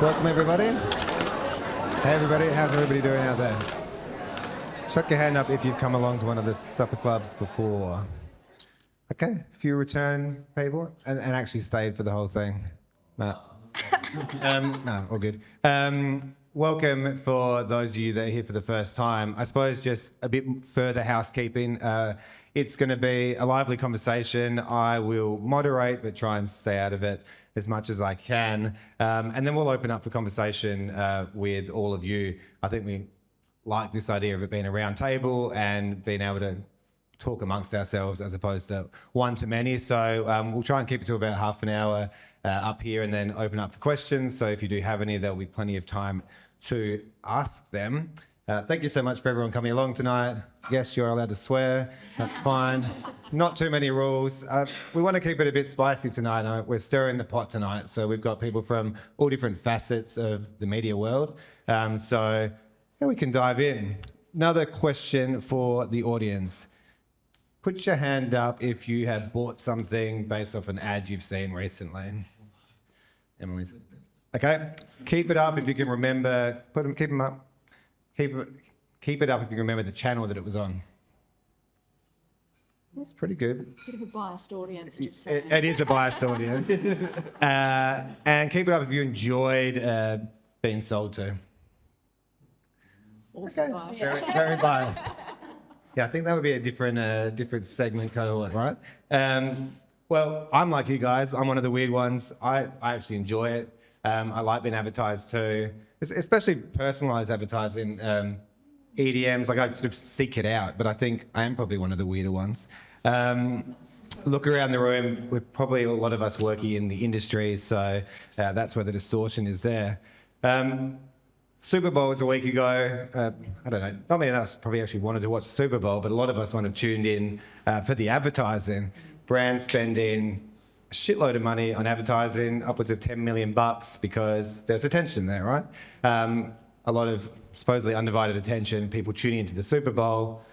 Welcome, everybody. Hey, everybody. How's everybody doing out there? Chuck your hand up if you've come along to one of the supper clubs before. Okay, a few return people and actually stayed for the whole thing. No, no, all good. Welcome for those of you that are here for the first time. I suppose just a bit further housekeeping. It's going to be a lively conversation. I will moderate, but try and stay out of it as much as I can. And then we'll open up for conversation with all of you. I think we like this idea of it being a round table and being able to talk amongst ourselves as opposed to one to many. So we'll try and keep it to about half an hour up here and then open up for questions. So if you do have any, there'll be plenty of time to ask them. Thank you so much for everyone coming along tonight. Yes, you're allowed to swear. That's fine. Not too many rules. We want to keep it a bit spicy tonight. We're stirring the pot tonight. So we've got people from all different facets of the media world. So yeah, we can dive in. Another question for the audience. Put your hand up if you have bought something based off an ad you've seen recently. Emily's. Okay. Keep it up if you can remember. Keep them up. Keep it up if you remember the channel that it was on. That's pretty good. It's a bit of a biased audience, just saying. It is a biased audience. And keep it up if you enjoyed being sold to. Also biased. Very biased. Yeah, I think that would be a different segment cohort, right? Well, I'm like you guys. I'm one of the weird ones. I actually enjoy it. I like being advertised to, especially personalised advertising, EDMs. Like I sort of seek it out, but I think I am probably one of the weirder ones. Look around the room. We're probably a lot of us working in the industry, so that's where the distortion is there. Super Bowl was a week ago. I don't know, not many of us probably actually wanted to watch the Super Bowl, but a lot of us would have tuned in for the advertising. Brands spending a shitload of money on advertising, upwards of $10 million because there's attention there, right? A lot of supposedly undivided attention, people tuning into the Super Bowl.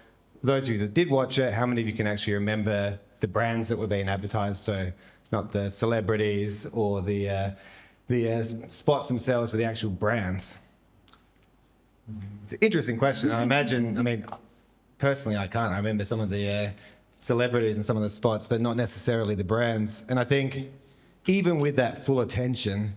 For those of you that did watch it, how many of you can actually remember the brands that were being advertised to, not the celebrities or the spots themselves, but the actual brands? It's an interesting question. I mean, personally, I can't. I remember some of the celebrities and some of the spots, but not necessarily the brands. And I think even with that full attention,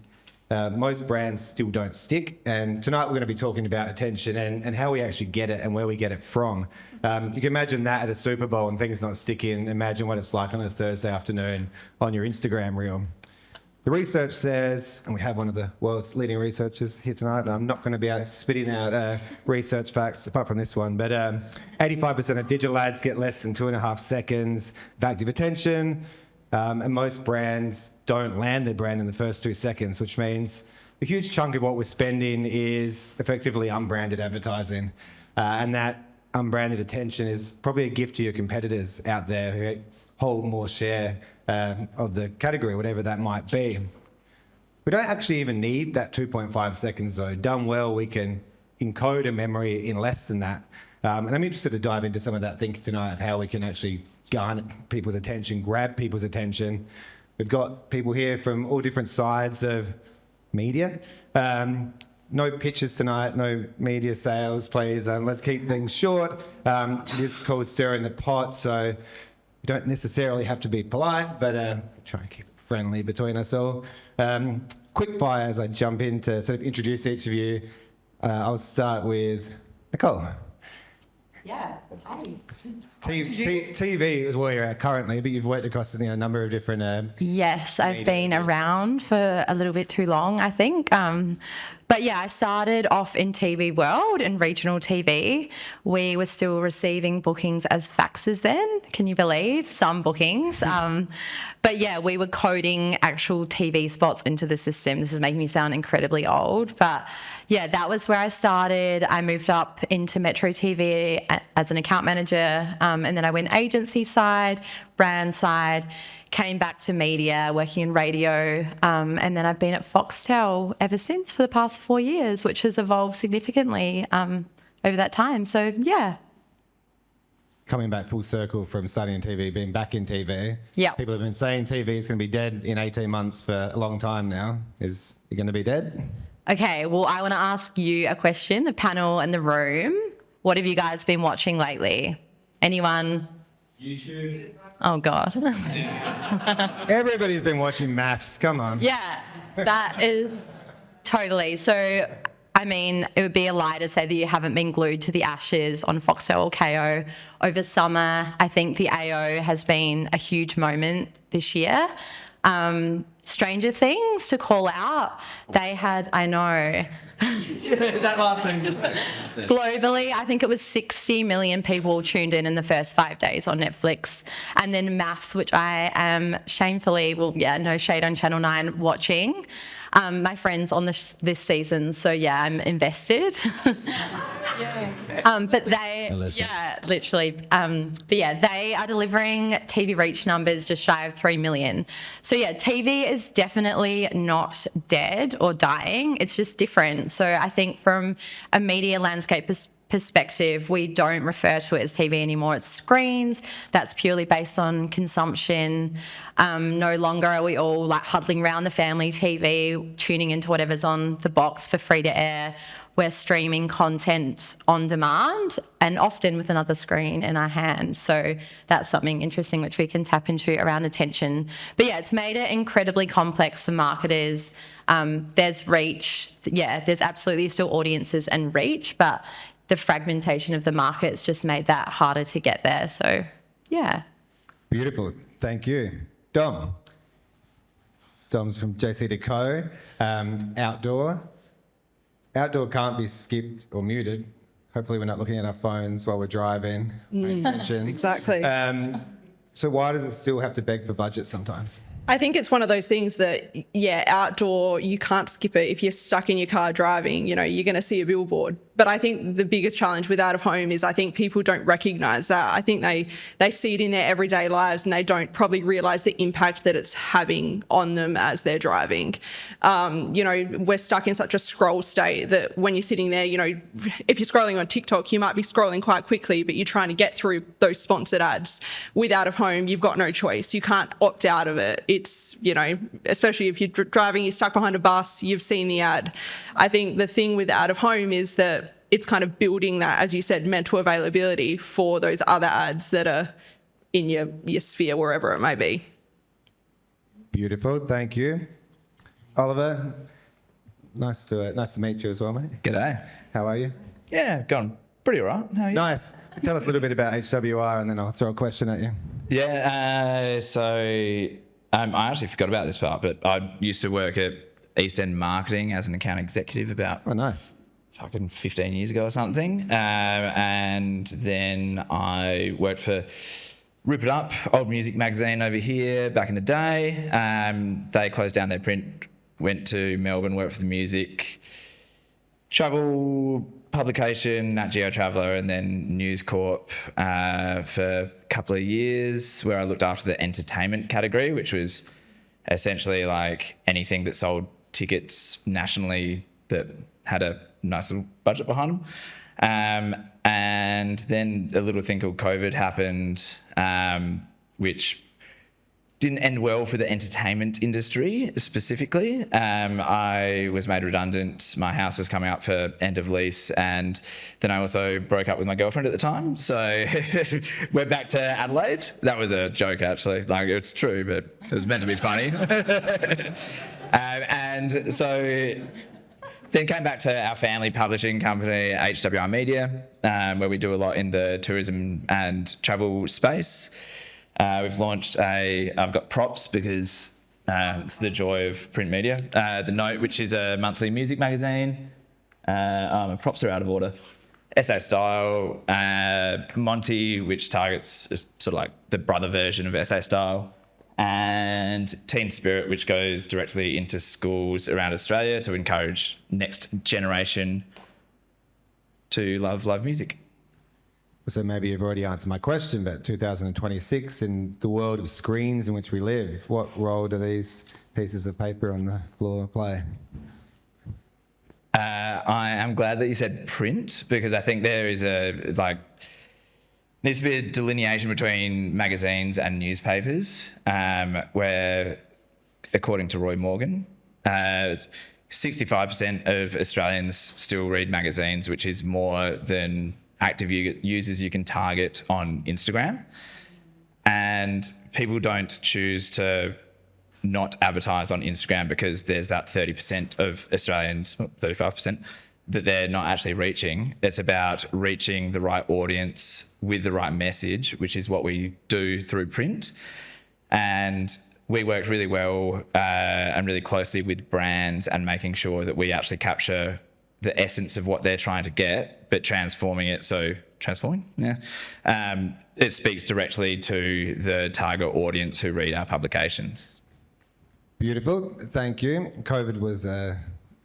most brands still don't stick. And tonight we're going to be talking about attention and how we actually get it and where we get it from. You can imagine that at a Super Bowl and things not sticking. Imagine what it's like on a Thursday afternoon on your Instagram reel. The research says, and we have one of the world's leading researchers here tonight, and I'm not going to be out spitting out research facts apart from this one, but 85% of digital ads get less than 2.5 seconds of active attention, and most brands don't land their brand in the first 2 seconds, which means a huge chunk of what we're spending is effectively unbranded advertising, and that unbranded attention is probably a gift to your competitors out there who hold more share of the category, whatever that might be. We don't actually even need that 2.5 seconds though. Done well, we can encode a memory in less than that. And I'm interested to dive into some of that thinking tonight of how we can actually garner people's attention, grab people's attention. We've got people here from all different sides of media. No pitches tonight, no media sales, please. Let's keep things short. This is called Stirring the Pot, so we don't necessarily have to be polite, but try and keep it friendly between us all. Quick fire as I jump in to sort of introduce each of you. I'll start with Nicole. Yeah, hi. TV is where you're at currently, but you've worked across a number of different... Yes, I've been around for a little bit too long, I think. But yeah, I started off in TV world and regional TV. We were still receiving bookings as faxes then. Can you believe? Some bookings. But yeah, we were coding actual TV spots into the system. This is making me sound incredibly old. But yeah, that was where I started. I moved up into Metro TV as an account manager. And then I went agency side, brand side, came back to media, working in radio, and then I've been at Foxtel ever since for the past 4 years, which has evolved significantly over that time. So, yeah. Coming back full circle from starting in TV, being back in TV. Yeah. People have been saying TV is going to be dead in 18 months for a long time now. Is it going to be dead? Okay, well, I want to ask you a question, the panel and the room. What have you guys been watching lately? Anyone? YouTube. Oh, God. Everybody's been watching maths. Come on. Yeah, that is totally. So, I mean, it would be a lie to say that you haven't been glued to the Ashes on Foxtel or KO over summer. I think the AO has been a huge moment this year. Stranger Things to call out. They had, I know. That last thing. Globally, I think it was 60 million people tuned in the first 5 days on Netflix. And then Maths, which I am shamefully, well, yeah, no shade on Channel 9, watching. My friend's on this season, so yeah, I'm invested. But they, yeah, literally. But yeah, they are delivering TV reach numbers just shy of 3 million. So yeah, TV is definitely not dead or dying. It's just different. So I think from a media landscape perspective, we don't refer to it as TV anymore. It's screens. That's purely based on consumption. No longer are we all like huddling around the family TV, tuning into whatever's on the box for free to air. We're streaming content on demand and often with another screen in our hand. So that's something interesting which we can tap into around attention. But yeah, it's made it incredibly complex for marketers. There's reach. Yeah, there's absolutely still audiences and reach, but the fragmentation of the market's just made that harder to get there. So, yeah. Beautiful. Thank you. Dom's from JC Deco. Outdoor. Outdoor can't be skipped or muted. Hopefully we're not looking at our phones while we're driving. Pay attention. Exactly. So why does it still have to beg for budget sometimes? I think it's one of those things that, yeah, outdoor, you can't skip it. If you're stuck in your car driving, you're going to see a billboard. But I think the biggest challenge with out of home is I think people don't recognise that. I think they see it in their everyday lives and they don't probably realise the impact that it's having on them as they're driving. We're stuck in such a scroll state that when you're sitting there, if you're scrolling on TikTok, you might be scrolling quite quickly, but you're trying to get through those sponsored ads. With out of home, you've got no choice. You can't opt out of it. It's, especially if you're driving, you're stuck behind a bus, you've seen the ad. I think the thing with out of home is that it's kind of building that, as you said, mental availability for those other ads that are in your sphere, wherever it may be. Beautiful. Thank you. Oliver, nice to meet you as well, mate. G'day. How are you? Yeah, gone pretty all right. How are you? Nice. Tell us a little bit about HWR and then I'll throw a question at you. Yeah, I actually forgot about this part, but I used to work at East End Marketing as an account executive about Oh, nice. fucking 15 years ago or something. And then I worked for Rip It Up, old music magazine over here back in the day. They closed down their print, went to Melbourne, worked for the music, travel publication, Nat Geo Traveller, and then News Corp for a couple of years where I looked after the entertainment category, which was essentially like anything that sold tickets nationally that had a nice little budget behind them. And then a little thing called COVID happened, which didn't end well for the entertainment industry specifically. I was made redundant. My house was coming up for end of lease. And then I also broke up with my girlfriend at the time. So we're back to Adelaide. That was a joke, actually. Like, it's true, but it was meant to be funny. And so then came back to our family publishing company, HWR Media, where we do a lot in the tourism and travel space. We've launched I've got Props because it's the joy of print media. The Note, which is a monthly music magazine. My props are out of order. SA Style, Monty, which targets sort of like the brother version of SA Style. And Teen Spirit, which goes directly into schools around Australia to encourage next generation to love live music. So maybe you've already answered my question, but 2026 in the world of screens in which we live, what role do these pieces of paper on the floor play? I am glad that you said print because I think there is needs to be a delineation between magazines and newspapers, where, according to Roy Morgan, 65% of Australians still read magazines, which is more than active users you can target on Instagram. And people don't choose to not advertise on Instagram because there's that 30% of Australians, 35%, that they're not actually reaching. It's about reaching the right audience with the right message, which is what we do through print. And we worked really well and really closely with brands and making sure that we actually capture the essence of what they're trying to get, but transforming it. So transforming, yeah. It speaks directly to the target audience who read our publications. Beautiful. Thank you. COVID was a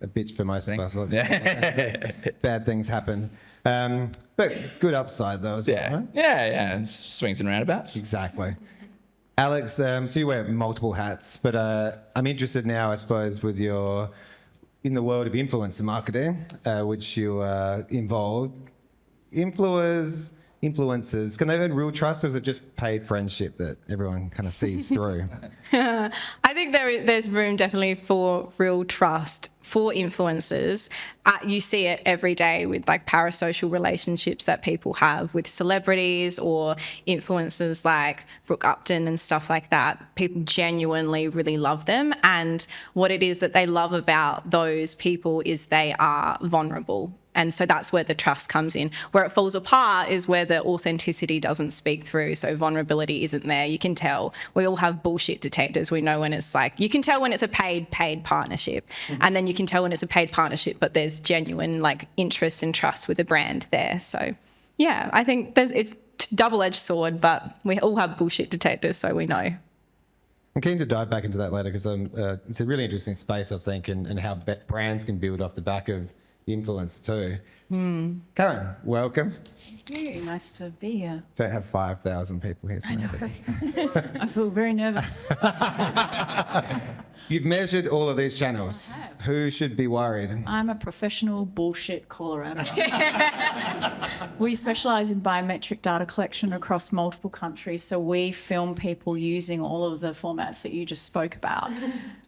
bitch for most of us. Yeah. Bad things happen. But good upside though as well, Yeah, right? yeah. It's swings and roundabouts. Exactly. Alex, so you wear multiple hats, but I'm interested now, I suppose, with your, in the world of influencer marketing, which you are involved. Influencers, can they earn real trust, or is it just paid friendship that everyone kind of sees through? I think there's room definitely for real trust for influencers. You see it every day with like parasocial relationships that people have with celebrities or influencers like Brooke Upton and stuff like that. People genuinely really love them. And what it is that they love about those people is they are vulnerable. And so that's where the trust comes in. Where it falls apart is where the authenticity doesn't speak through. So vulnerability isn't there. You can tell. We all have bullshit detectors. We know when it's like, you can tell when it's a paid partnership. And then you can tell when it's a paid partnership, but there's genuine like interest and trust with the brand there. So yeah, I think it's double-edged sword, but we all have bullshit detectors, so we know. I'm keen to dive back into that later because it's a really interesting space, I think, and how brands can build off the back of influence too. Karen, welcome. Thank you. Nice to be here. Don't have 5,000 people here tonight. I feel very nervous. You've measured all of these channels. Who should be worried? I'm a professional bullshit caller out of We specialise in biometric data collection across multiple countries. So we film people using all of the formats that you just spoke about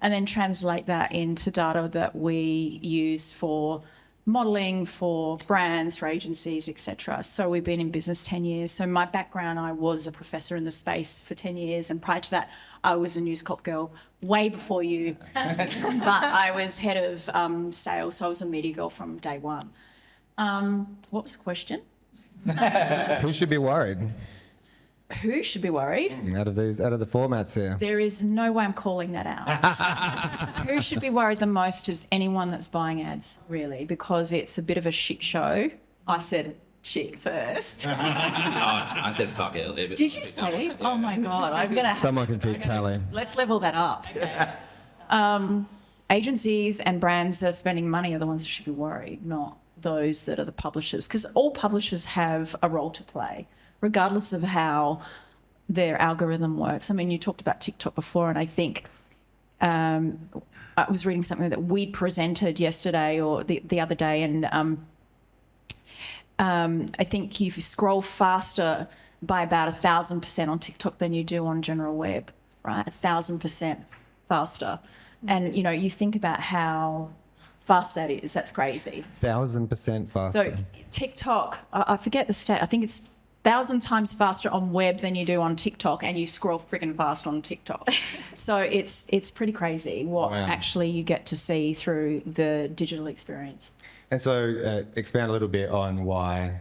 and then translate that into data that we use for modelling, for brands, for agencies, etc. So we've been in business 10 years. So my background, I was a professor in the space for 10 years. And prior to that, I was a News Corp girl way before you. But I was head of sales, so I was a media girl from day one. What was the question? Who should be worried Who should be worried? out of the formats here? There is no way I'm calling that out. Who should be worried the most is anyone that's buying ads, really, because it's a bit of a shit show. I said shit first. I said fuck it a little bit. Did you say? Oh my God, I'm going to Someone can keep tally. Let's level that up. Agencies and brands that are spending money are the ones that should be worried, not those that are the publishers, because all publishers have a role to play, regardless of how their algorithm works. I mean, you talked about TikTok before, and I think I was reading something that we'd presented yesterday or the other day, and I think you scroll faster by about 1,000% on TikTok than you do on general web, right? 1,000% faster. And, you know, you think about how fast that is. That's crazy. 1,000% faster. So TikTok, I forget the stat. I think it's 1,000 times faster on web than you do on TikTok, and you scroll friggin' fast on TikTok. So it's pretty crazy what actually you get to see through the digital experience. And so expand a little bit on why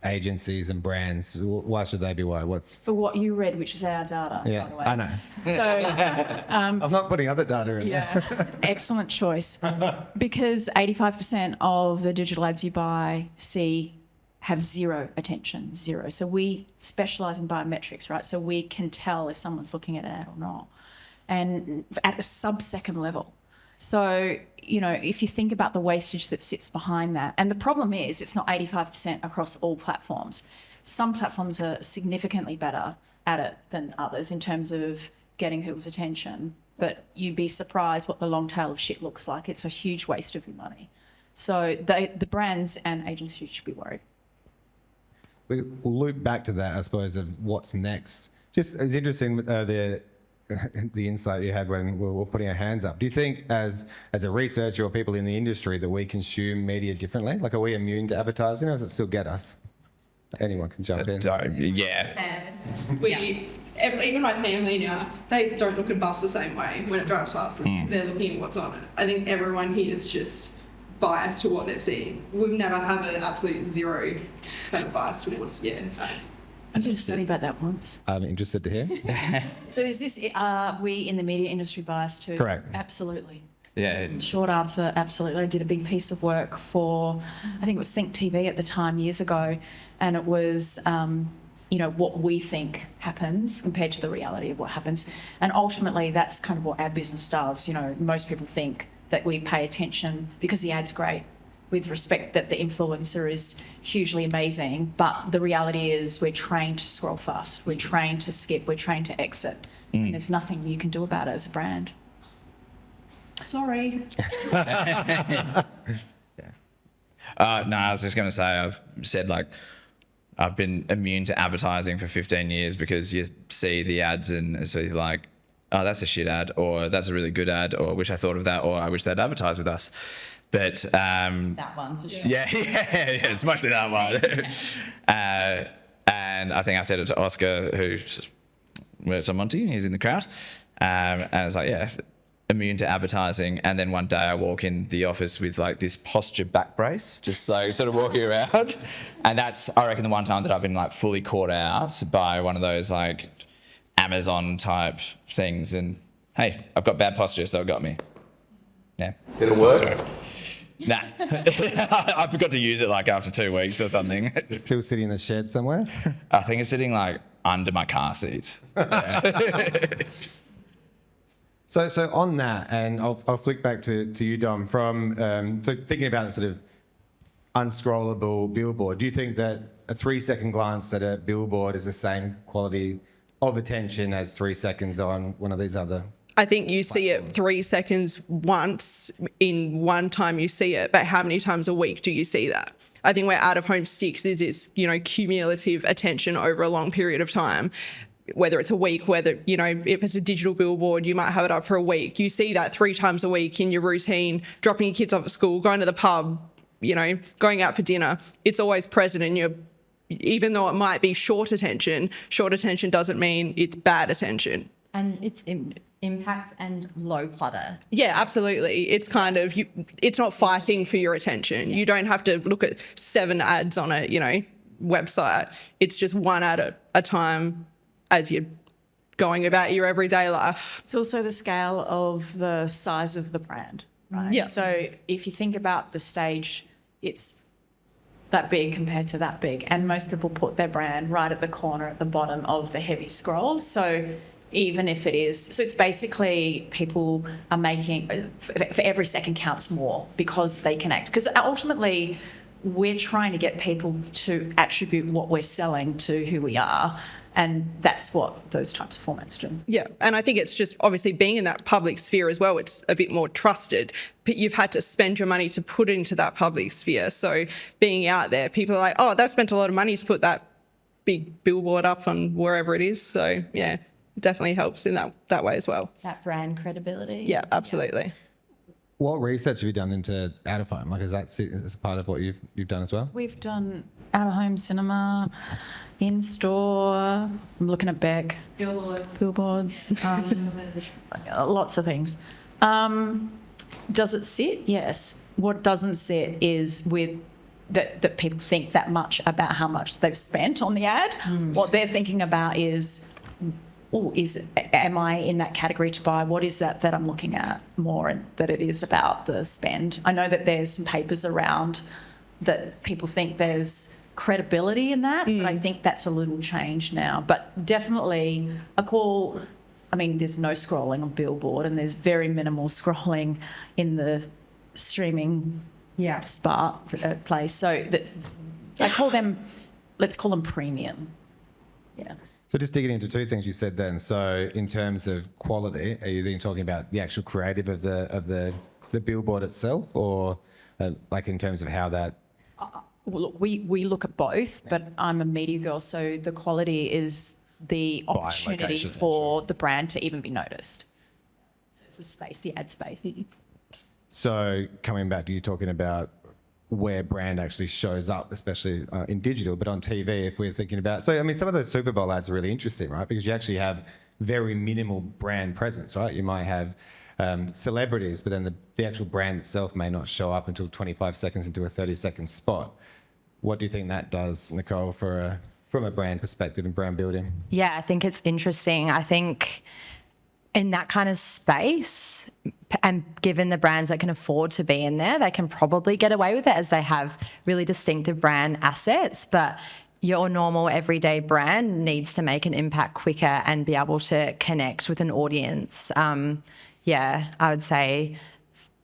agencies and brands, why should they be worried? For what you read, which is our data, Yeah, by the way. I know. So I'm not putting other data in there. yeah, excellent choice. Because 85% of the digital ads you buy, have zero attention, zero. So we specialise in biometrics, right? So we can tell if someone's looking at an ad or not, and at a sub-second level. So, you know, if you think about the wastage that sits behind that, and the problem is it's not 85% across all platforms. Some platforms are significantly better at it than others in terms of getting people's attention, but you'd be surprised what the long tail of shit looks like. It's a huge waste of your money. So the brands and agencies should be worried. We'll loop back to that, I suppose, of what's next. Just, it was interesting, the insight you had when we were putting our hands up. Do you think, as a researcher or people in the industry, that we consume media differently? Like, are we immune to advertising, or does it still get us? Anyone can jump in. Yeah. Even my family now, they don't look at bus the same way when it drives past them. They're looking at what's on it. I think everyone here is just biased to what they're seeing. We've never have an absolute zero kind of bias towards, I did a study about that once. I'm interested to hear. So is this, are we in the media industry biased too? Correct. Absolutely. Yeah. Short answer, absolutely. I did a big piece of work for, I think it was Think TV at the time, years ago, and it was, what we think happens compared to the reality of what happens. And ultimately, that's kind of what our business does. Most people think that we pay attention because the ad's great, with respect that the influencer is hugely amazing, but the reality is we're trained to scroll fast, we're trained to skip, we're trained to exit, and there's nothing you can do about it as a brand. Sorry. No, I was just going to say, I've said I've been immune to advertising for 15 years because you see the ads and so you're like, oh, that's a shit ad, or that's a really good ad, or I wish I thought of that, or I wish they'd advertise with us. But That one for sure. yeah, it's mostly that one. And I think I said it to Oscar, who works on Monty, he's in the crowd, and I was like, immune to advertising. And then one day I walk in the office with this posture back brace, just sort of walking around, and that's, I reckon, the one time that I've been fully caught out by one of those Amazon type things. And hey, I've got bad posture, so it got me. Yeah. Did it work? Nah. I forgot to use it after 2 weeks or something. It's still sitting in the shed somewhere? I think it's sitting under my car seat. Yeah. So on that, and I'll flick back to you, Dom, from so thinking about the sort of unscrollable billboard, do you think that a 3-second glance at a billboard is the same quality of attention as 3 seconds on one of these other? I think you see it 3 seconds once in one time you see it, but how many times a week do you see that? I think where out of home sticks is it's, cumulative attention over a long period of time. Whether it's a week, if it's a digital billboard, you might have it up for a week. You see that 3 times a week in your routine, dropping your kids off at school, going to the pub, going out for dinner. It's always present in your, even though it might be short attention doesn't mean it's bad attention. And it's impact and low clutter. Yeah, absolutely. It's kind of, it's not fighting for your attention. You don't have to look at 7 ads on a, website. It's just one ad at a time as you're going about your everyday life. It's also the scale of the size of the brand, right? Yeah. So if you think about the stage, it's that big compared to that big. And most people put their brand right at the corner at the bottom of the heavy scroll. So even if it is, so it's basically people are making, for every second counts more because they connect. Because ultimately, we're trying to get people to attribute what we're selling to who we are. And that's what those types of formats do. Yeah, and I think it's just obviously being in that public sphere as well, it's a bit more trusted. But you've had to spend your money to put into that public sphere. So being out there, people are like, oh, they've spent a lot of money to put that big billboard up on wherever it is. So, yeah, it definitely helps in that way as well. That brand credibility. Yeah, absolutely. What research have you done into out of home? Is that part of what you've done as well? We've done out of home cinema, in store. I'm looking at Beck. Billboards. Lots of things. Does it sit? Yes. What doesn't sit is with that people think that much about how much they've spent on the ad. What they're thinking about is, am I in that category to buy? What is that I'm looking at more than it is about the spend? I know that there's some papers around that people think there's credibility in that, but I think that's a little changed now. But definitely there's no scrolling on Billboard and there's very minimal scrolling in the streaming place. So that let's call them premium. Yeah. So just digging into 2 things you said then. So in terms of quality, are you then talking about the actual creative of the billboard itself, or in terms of how that? Well, look, we look at both, but I'm a media girl, so the quality is the opportunity location, for the brand to even be noticed. It's the space, the ad space. So coming back to you talking about where brand actually shows up, especially in digital, but on TV, if we're thinking about, so I mean, some of those Super Bowl ads are really interesting, right? Because you actually have very minimal brand presence, right? You might have celebrities, but then the actual brand itself may not show up until 25 seconds into a 30-second spot. What do you think that does, Nicole, from a brand perspective and brand building? Yeah, I think it's interesting. I think in that kind of space, and given the brands that can afford to be in there, they can probably get away with it as they have really distinctive brand assets. But your normal everyday brand needs to make an impact quicker and be able to connect with an audience. Yeah, I would say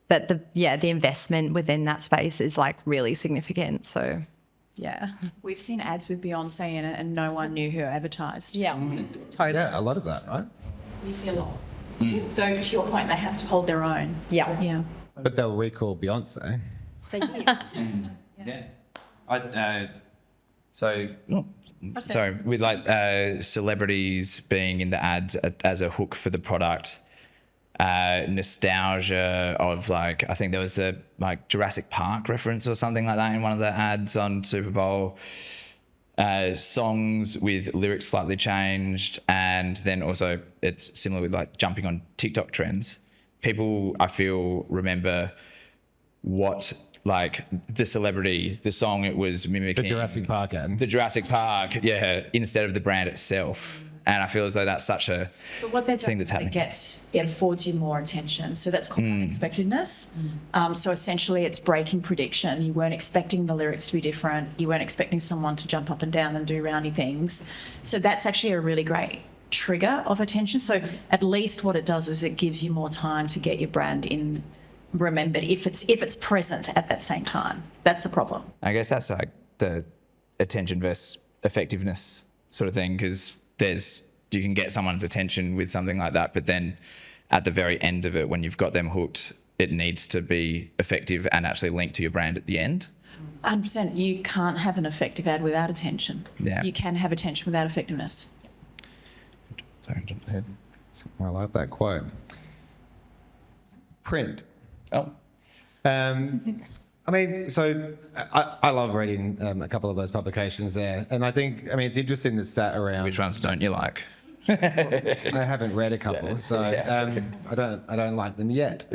that the investment within that space is like really significant. So, yeah. We've seen ads with Beyonce in it and no one knew who advertised. Yeah, totally. Yeah, a lot of that, right? We see a lot. So to your point, they have to hold their own. Yeah. Yeah. But they'll recall Beyonce. They do. Yeah. Sorry, with like celebrities being in the ads as a hook for the product, nostalgia of like, I think there was a like Jurassic Park reference or something like that in one of the ads on Super Bowl. Songs with lyrics slightly changed, and then also it's similar with like jumping on TikTok trends. People, I feel, remember what like the celebrity, the song it was mimicking. The Jurassic Park ad. The Jurassic Park, yeah, instead of the brand itself. And I feel as though that's such a But what that thing does that's is happening. it affords you more attention. So that's called unexpectedness. So essentially it's breaking prediction. You weren't expecting the lyrics to be different. You weren't expecting someone to jump up and down and do roundy things. So that's actually a really great trigger of attention. So at least what it does is it gives you more time to get your brand in remembered if it's present at that same time. That's the problem. I guess that's like the attention versus effectiveness sort of thing, because you can get someone's attention with something like that, but then at the very end of it, when you've got them hooked, it needs to be effective and actually linked to your brand at the end. 100%. You can't have an effective ad without attention. Yeah. You can have attention without effectiveness. Sorry, jump ahead. I like that quote. Print. Oh. I mean, so I love reading a couple of those publications there, and I think, I mean, it's interesting the stat around. Which ones don't you like? I haven't read a couple, so I don't like them yet.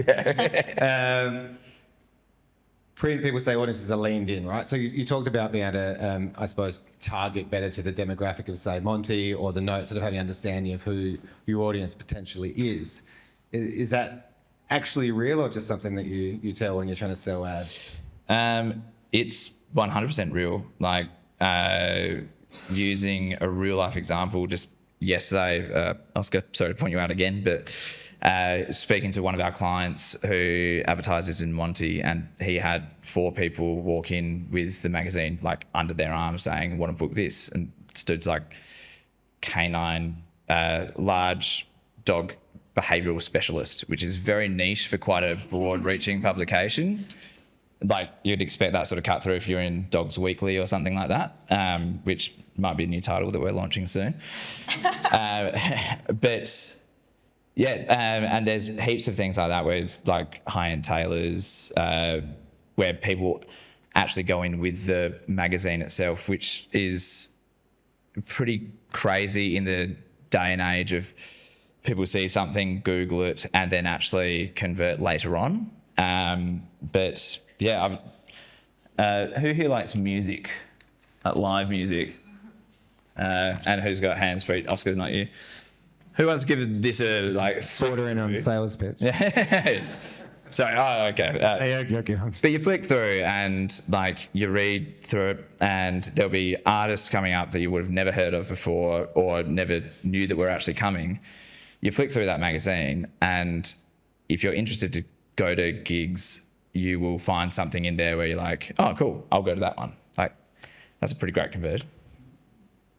Print, people say audiences are leaned in, right? So you talked about being able to, I suppose, target better to the demographic of, say, Monty or the Note, sort of having an understanding of who your audience potentially is. Is that actually real, or just something that you tell when you're trying to sell ads? It's 100% real. Like using a real life example, just yesterday, Oscar, sorry to point you out again, but speaking to one of our clients who advertises in Monty, and he had 4 people walk in with the magazine like under their arm saying, want to book this, and stood's like canine, large dog behavioural specialist, which is very niche for quite a broad reaching publication. Like you'd expect that sort of cut through if you're in Dogs Weekly or something like that, which might be a new title that we're launching soon. But yeah, and there's heaps of things like that with like high-end tailors, where people actually go in with the magazine itself, which is pretty crazy in the day and age of people see something, Google it, and then actually convert later on. But yeah, who here likes music, live music? And who's got hands free? Oscar, not you. Who wants to give this a like Ordering on sales pitch. Yeah. Sorry. Oh, okay. Okay. But you flick through and like you read through it, and there'll be artists coming up that you would have never heard of before or never knew that were actually coming. You flick through that magazine, and if you're interested to go to gigs, you will find something in there where you're like, oh, cool, I'll go to that one. Like, that's a pretty great conversion.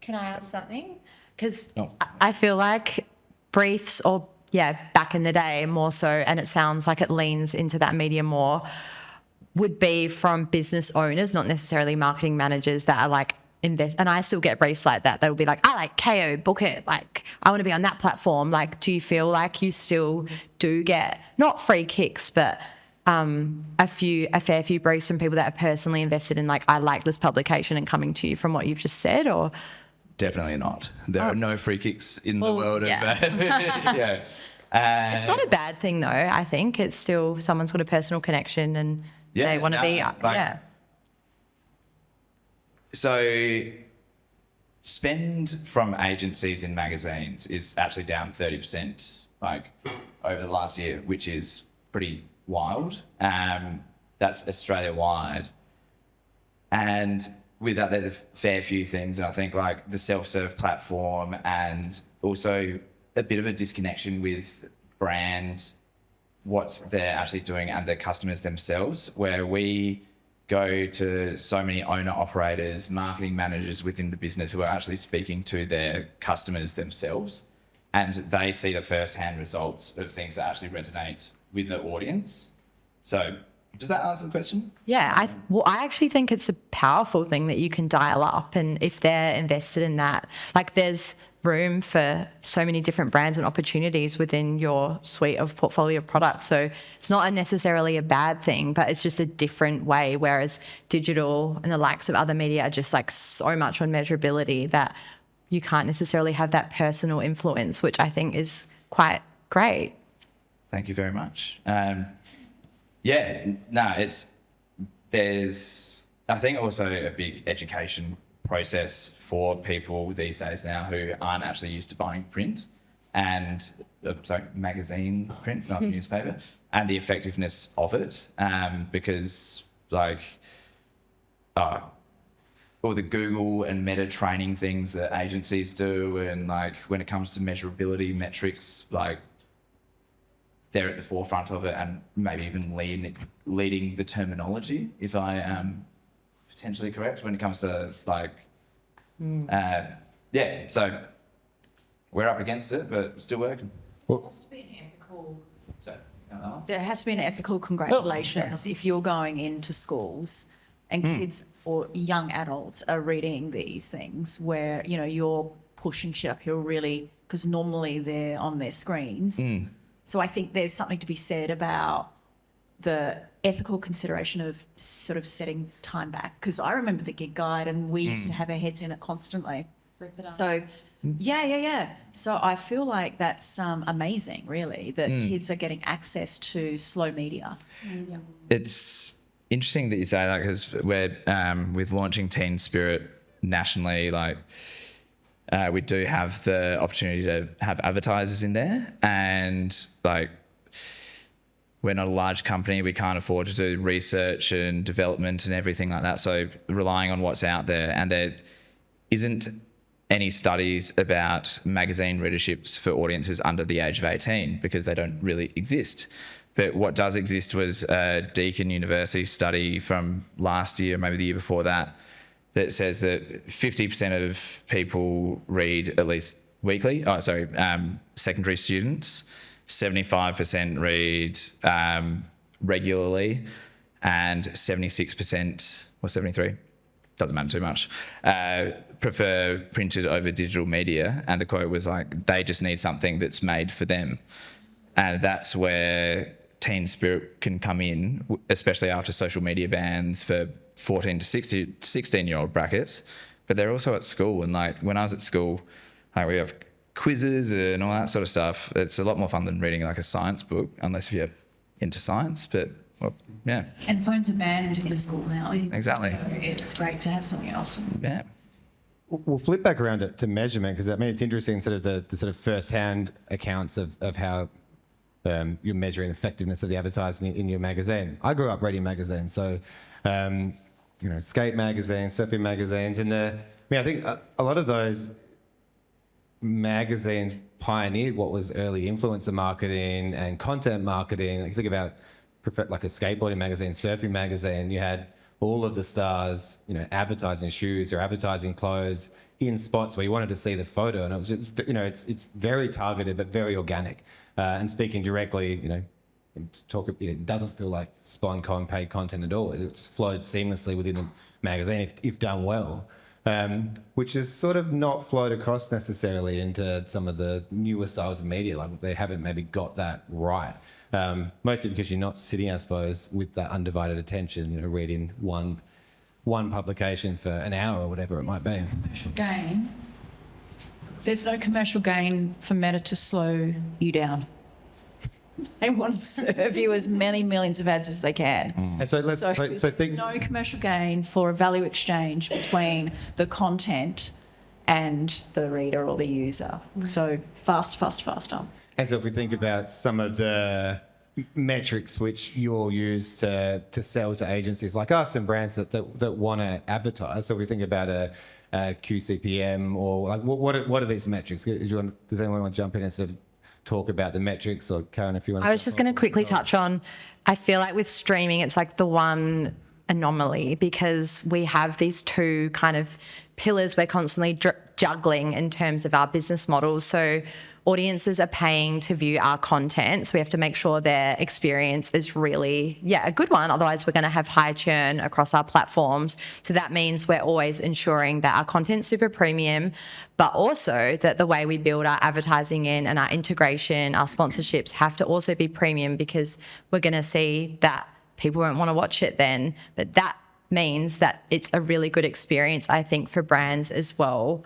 Can I add something? Because No. I feel like briefs, or back in the day more so, and it sounds like it leans into that medium more, would be from business owners, not necessarily marketing managers, that are like invest, and I still get briefs like that. That'll be like, I like KO, book it. Like, I want to be on that platform. Like, do you feel like you still do get not free kicks, but a fair few briefs from people that are personally invested in, like, I like this publication and coming to you from what you've just said? Or Definitely not. There are no free kicks in the world of yeah. It's not a bad thing though. I think it's still someone's got a personal connection and they want to be So spend from agencies in magazines is actually down 30% like over the last year, which is pretty wild. That's Australia wide. And with that, there's a fair few things. I think like the self-serve platform and also a bit of a disconnection with brand, what they're actually doing and their customers themselves, where we go to so many owner operators, marketing managers within the business who are actually speaking to their customers themselves, and they see the first-hand results of things that actually resonate with the audience. So does that answer the question? Yeah, I actually think it's a powerful thing that you can dial up, and if they're invested in that, like there's room for so many different brands and opportunities within your suite of portfolio of products. So it's not necessarily a bad thing, but it's just a different way, whereas digital and the likes of other media are just like so much on measurability that you can't necessarily have that personal influence, which I think is quite great. Thank you very much. There's I think also a big education process for people these days now who aren't actually used to buying print and magazine print, not newspaper, and the effectiveness of it, because like all the Google and Meta training things that agencies do, and like when it comes to measurability metrics, like they're at the forefront of it and maybe even leading the terminology, if I am potentially correct, when it comes to like, so we're up against it, but still working. There has to be an ethical congratulations if you're going into schools and kids or young adults are reading these things where, you know, you're pushing shit uphill really, because normally they're on their screens. So I think there's something to be said about the ethical consideration of sort of setting time back, because I remember the gig guide and we used to have our heads in it constantly. So so I feel like that's amazing, really, that kids are getting access to slow media. It's interesting that you say that, because we're with launching Teen Spirit nationally, like we do have the opportunity to have advertisers in there, and like we're not a large company, we can't afford to do research and development and everything like that, so relying on what's out there. And there isn't any studies about magazine readerships for audiences under the age of 18 because they don't really exist. But what does exist was a Deakin University study from last year, maybe the year before that, that says that 50% of people read at least weekly. Secondary students. 75% read regularly, and 76% or 73, doesn't matter too much, prefer printed over digital media. And the quote was like, they just need something that's made for them. And that's where Teen Spirit can come in, especially after social media bans for 14 to 16-year-old brackets. But they're also at school, and like when I was at school, like we have quizzes and all that sort of stuff. It's a lot more fun than reading like a science book, unless you're into science. But yeah. And phones are banned in school now. Exactly. So it's great to have something else. Yeah. We'll flip back around to measurement, because I mean it's interesting, sort of the sort of first-hand accounts of how you're measuring the effectiveness of the advertising in your magazine. I grew up reading magazines, so skate magazines, surfing magazines, and I think a lot of those magazines pioneered what was early influencer marketing and content marketing. Like, think about like a skateboarding magazine, surfing magazine. You had all of the stars, advertising shoes or advertising clothes in spots where you wanted to see the photo, and it was just, it's very targeted but very organic. And speaking directly, it doesn't feel like paid content at all. It just flowed seamlessly within the magazine if done well. which is sort of not flowed across necessarily into some of the newer styles of media. Like they haven't maybe got that right. Mostly because you're not sitting, I suppose, with that undivided attention, you know, reading one publication for an hour or whatever it might be. Commercial gain. There's no commercial gain for Meta to slow you down. They want to serve you as many millions of ads as they can. And so So think no commercial gain for a value exchange between the content and the reader or the user. So faster. And so if we think about some of the metrics which you'll use to sell to agencies like us and brands that want to advertise. So if we think about a QCPM or like what are these metrics? Does anyone want to jump in and sort of talk about the metrics, or Karen, if you want to? I was just going to quickly touch on, I feel like with streaming, it's like the one anomaly because we have these two kind of pillars we're constantly juggling in terms of our business model. So audiences are paying to view our content, so we have to make sure their experience is really, a good one. Otherwise, we're going to have high churn across our platforms. So that means we're always ensuring that our content's super premium, but also that the way we build our advertising in and our integration, our sponsorships have to also be premium because we're going to see that people won't want to watch it then. But that means that it's a really good experience, I think, for brands as well,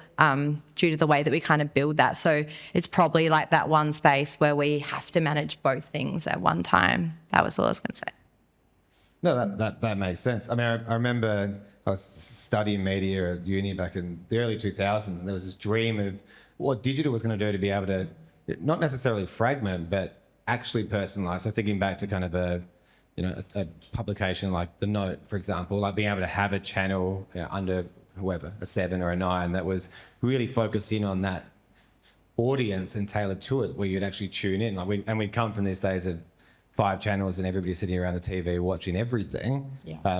due to the way that we kind of build that. So it's probably like that one space where we have to manage both things at one time. That was all I was going to say. No, that makes sense. I mean, I remember I was studying media at uni back in the early 2000s, and there was this dream of what digital was going to do to be able to not necessarily fragment, but actually personalize. So thinking back to kind of a publication like The Note, for example, like being able to have a channel under whoever, a 7 or a 9, that was really focused in on that audience and tailored to it, where you'd actually tune in. We'd come from these days of 5 channels and everybody sitting around the TV watching everything,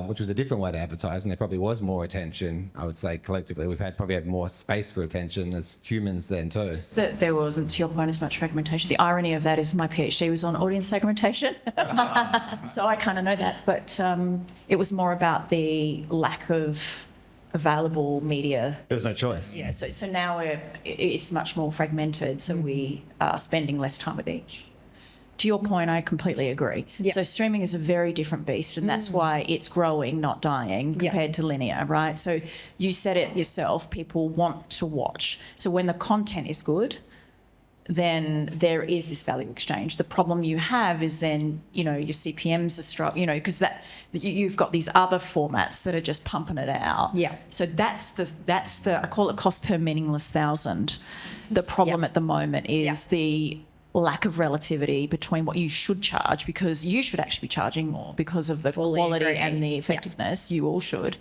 which was a different way to advertise, and there probably was more attention, I would say, collectively. We've probably had more space for attention as humans then too. That there wasn't, to your point, as much fragmentation. The irony of that is my PhD was on audience segmentation, so I kind of know that, but it was more about the lack of available media. There was no choice. Yeah, so now it's much more fragmented, so we are spending less time with each. To your point, I completely agree. Yep. So streaming is a very different beast, and that's why it's growing, not dying, compared to linear, right? So you said it yourself, people want to watch. So when the content is good, then there is this value exchange. The problem you have is then, your CPMs are strong, because you've got these other formats that are just pumping it out. Yeah. So that's the I call it cost per meaningless thousand. The problem at the moment is the lack of relativity between what you should charge, because you should actually be charging more because of the quality and the effectiveness. You all should.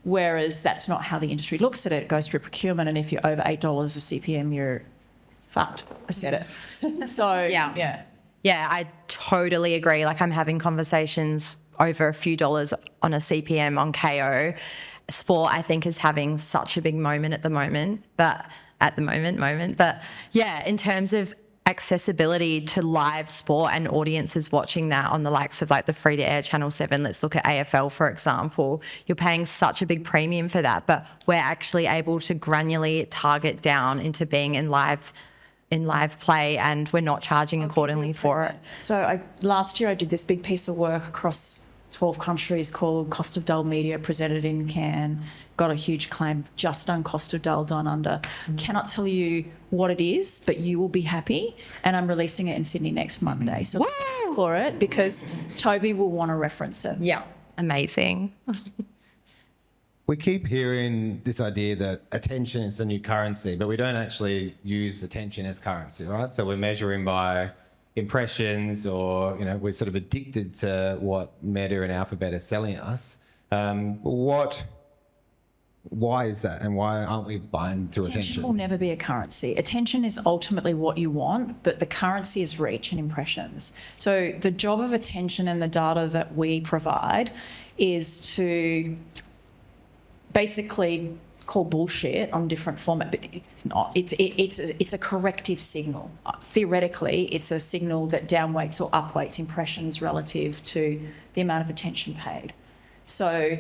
Whereas that's not how the industry looks at it. It goes through procurement, and if you're over $8 a CPM, you're fucked. I said it. So Yeah, I totally agree. Like, I'm having conversations over a few dollars on a CPM on KO. Sport, I think, is having such a big moment at the moment. But yeah, in terms of accessibility to live sport and audiences watching that on the likes of like the free to air Channel 7, let's look at AFL, for example, you're paying such a big premium for that, but we're actually able to granularly target down into being in live play, and we're not charging accordingly for it. So last year I did this big piece of work across 12 countries called Cost of Dull Media, presented in Cannes, got a huge acclaim, just done Cost of Dull Down Under. Cannot tell you what it is, but you will be happy, and I'm releasing it in Sydney next Monday. So look for it, because Toby will want to reference it. Yeah, amazing. We keep hearing this idea that attention is the new currency, but we don't actually use attention as currency, right? So we're measuring by impressions, or we're sort of addicted to what Meta and Alphabet are selling us. Why is that, and why aren't we buying through attention? Attention will never be a currency. Attention is ultimately what you want, but the currency is reach and impressions. So the job of attention and the data that we provide is to basically call bullshit on different format, but it's not. It's a corrective signal. Theoretically, it's a signal that downweights or upweights impressions relative to the amount of attention paid. So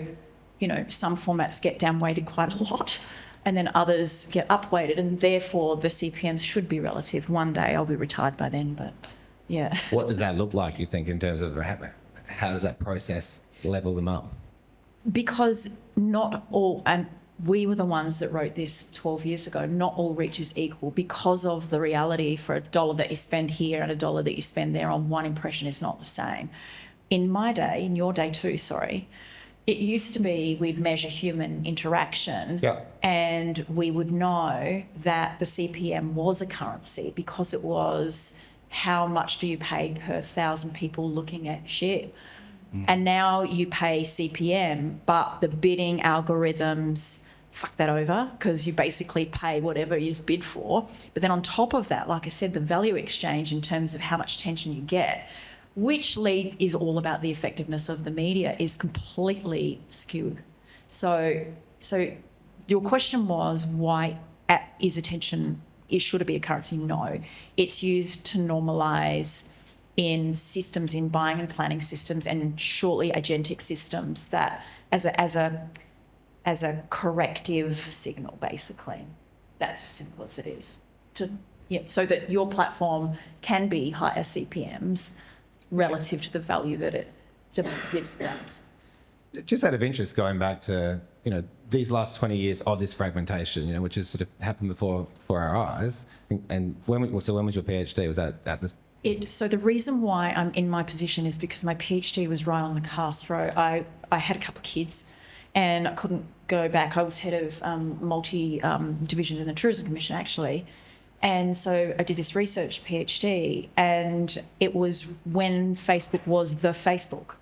some formats get down-weighted quite a lot and then others get up-weighted, and therefore the CPMs should be relative. One day I'll be retired by then, but yeah. What does that look like, you think, in terms of how does that process level them up? Because not all, and we were the ones that wrote this 12 years ago, not all reach is equal, because of the reality for $1 that you spend here and $1 that you spend there on one impression is not the same. In my day, in your day too, sorry, it used to be we'd measure human interaction, Yeah. and we would know that the CPM was a currency because it was how much do you pay per 1,000 people looking at shit. And now you pay CPM, but the bidding algorithms fuck that over because you basically pay whatever is bid for. But then on top of that, like I said, the value exchange in terms of how much attention you get, which lead is all about the effectiveness of the media, is completely skewed. So your question was, why is attention, should it be a currency? No. It's used to normalise in systems, in buying and planning systems, and shortly agentic systems, that as a corrective signal, basically. That's as simple as it is. So that your platform can be higher CPMs relative to the value that it gives brands. Just out of interest, going back to these last 20 years of this fragmentation, which has sort of happened before our eyes. And when was your PhD? Was that at the... So the reason why I'm in my position is because my PhD was right on the cast row. I had a couple of kids and I couldn't go back. I was head of divisions in the Tourism Commission, actually. And so I did this research PhD, and it was when Facebook was the Facebook.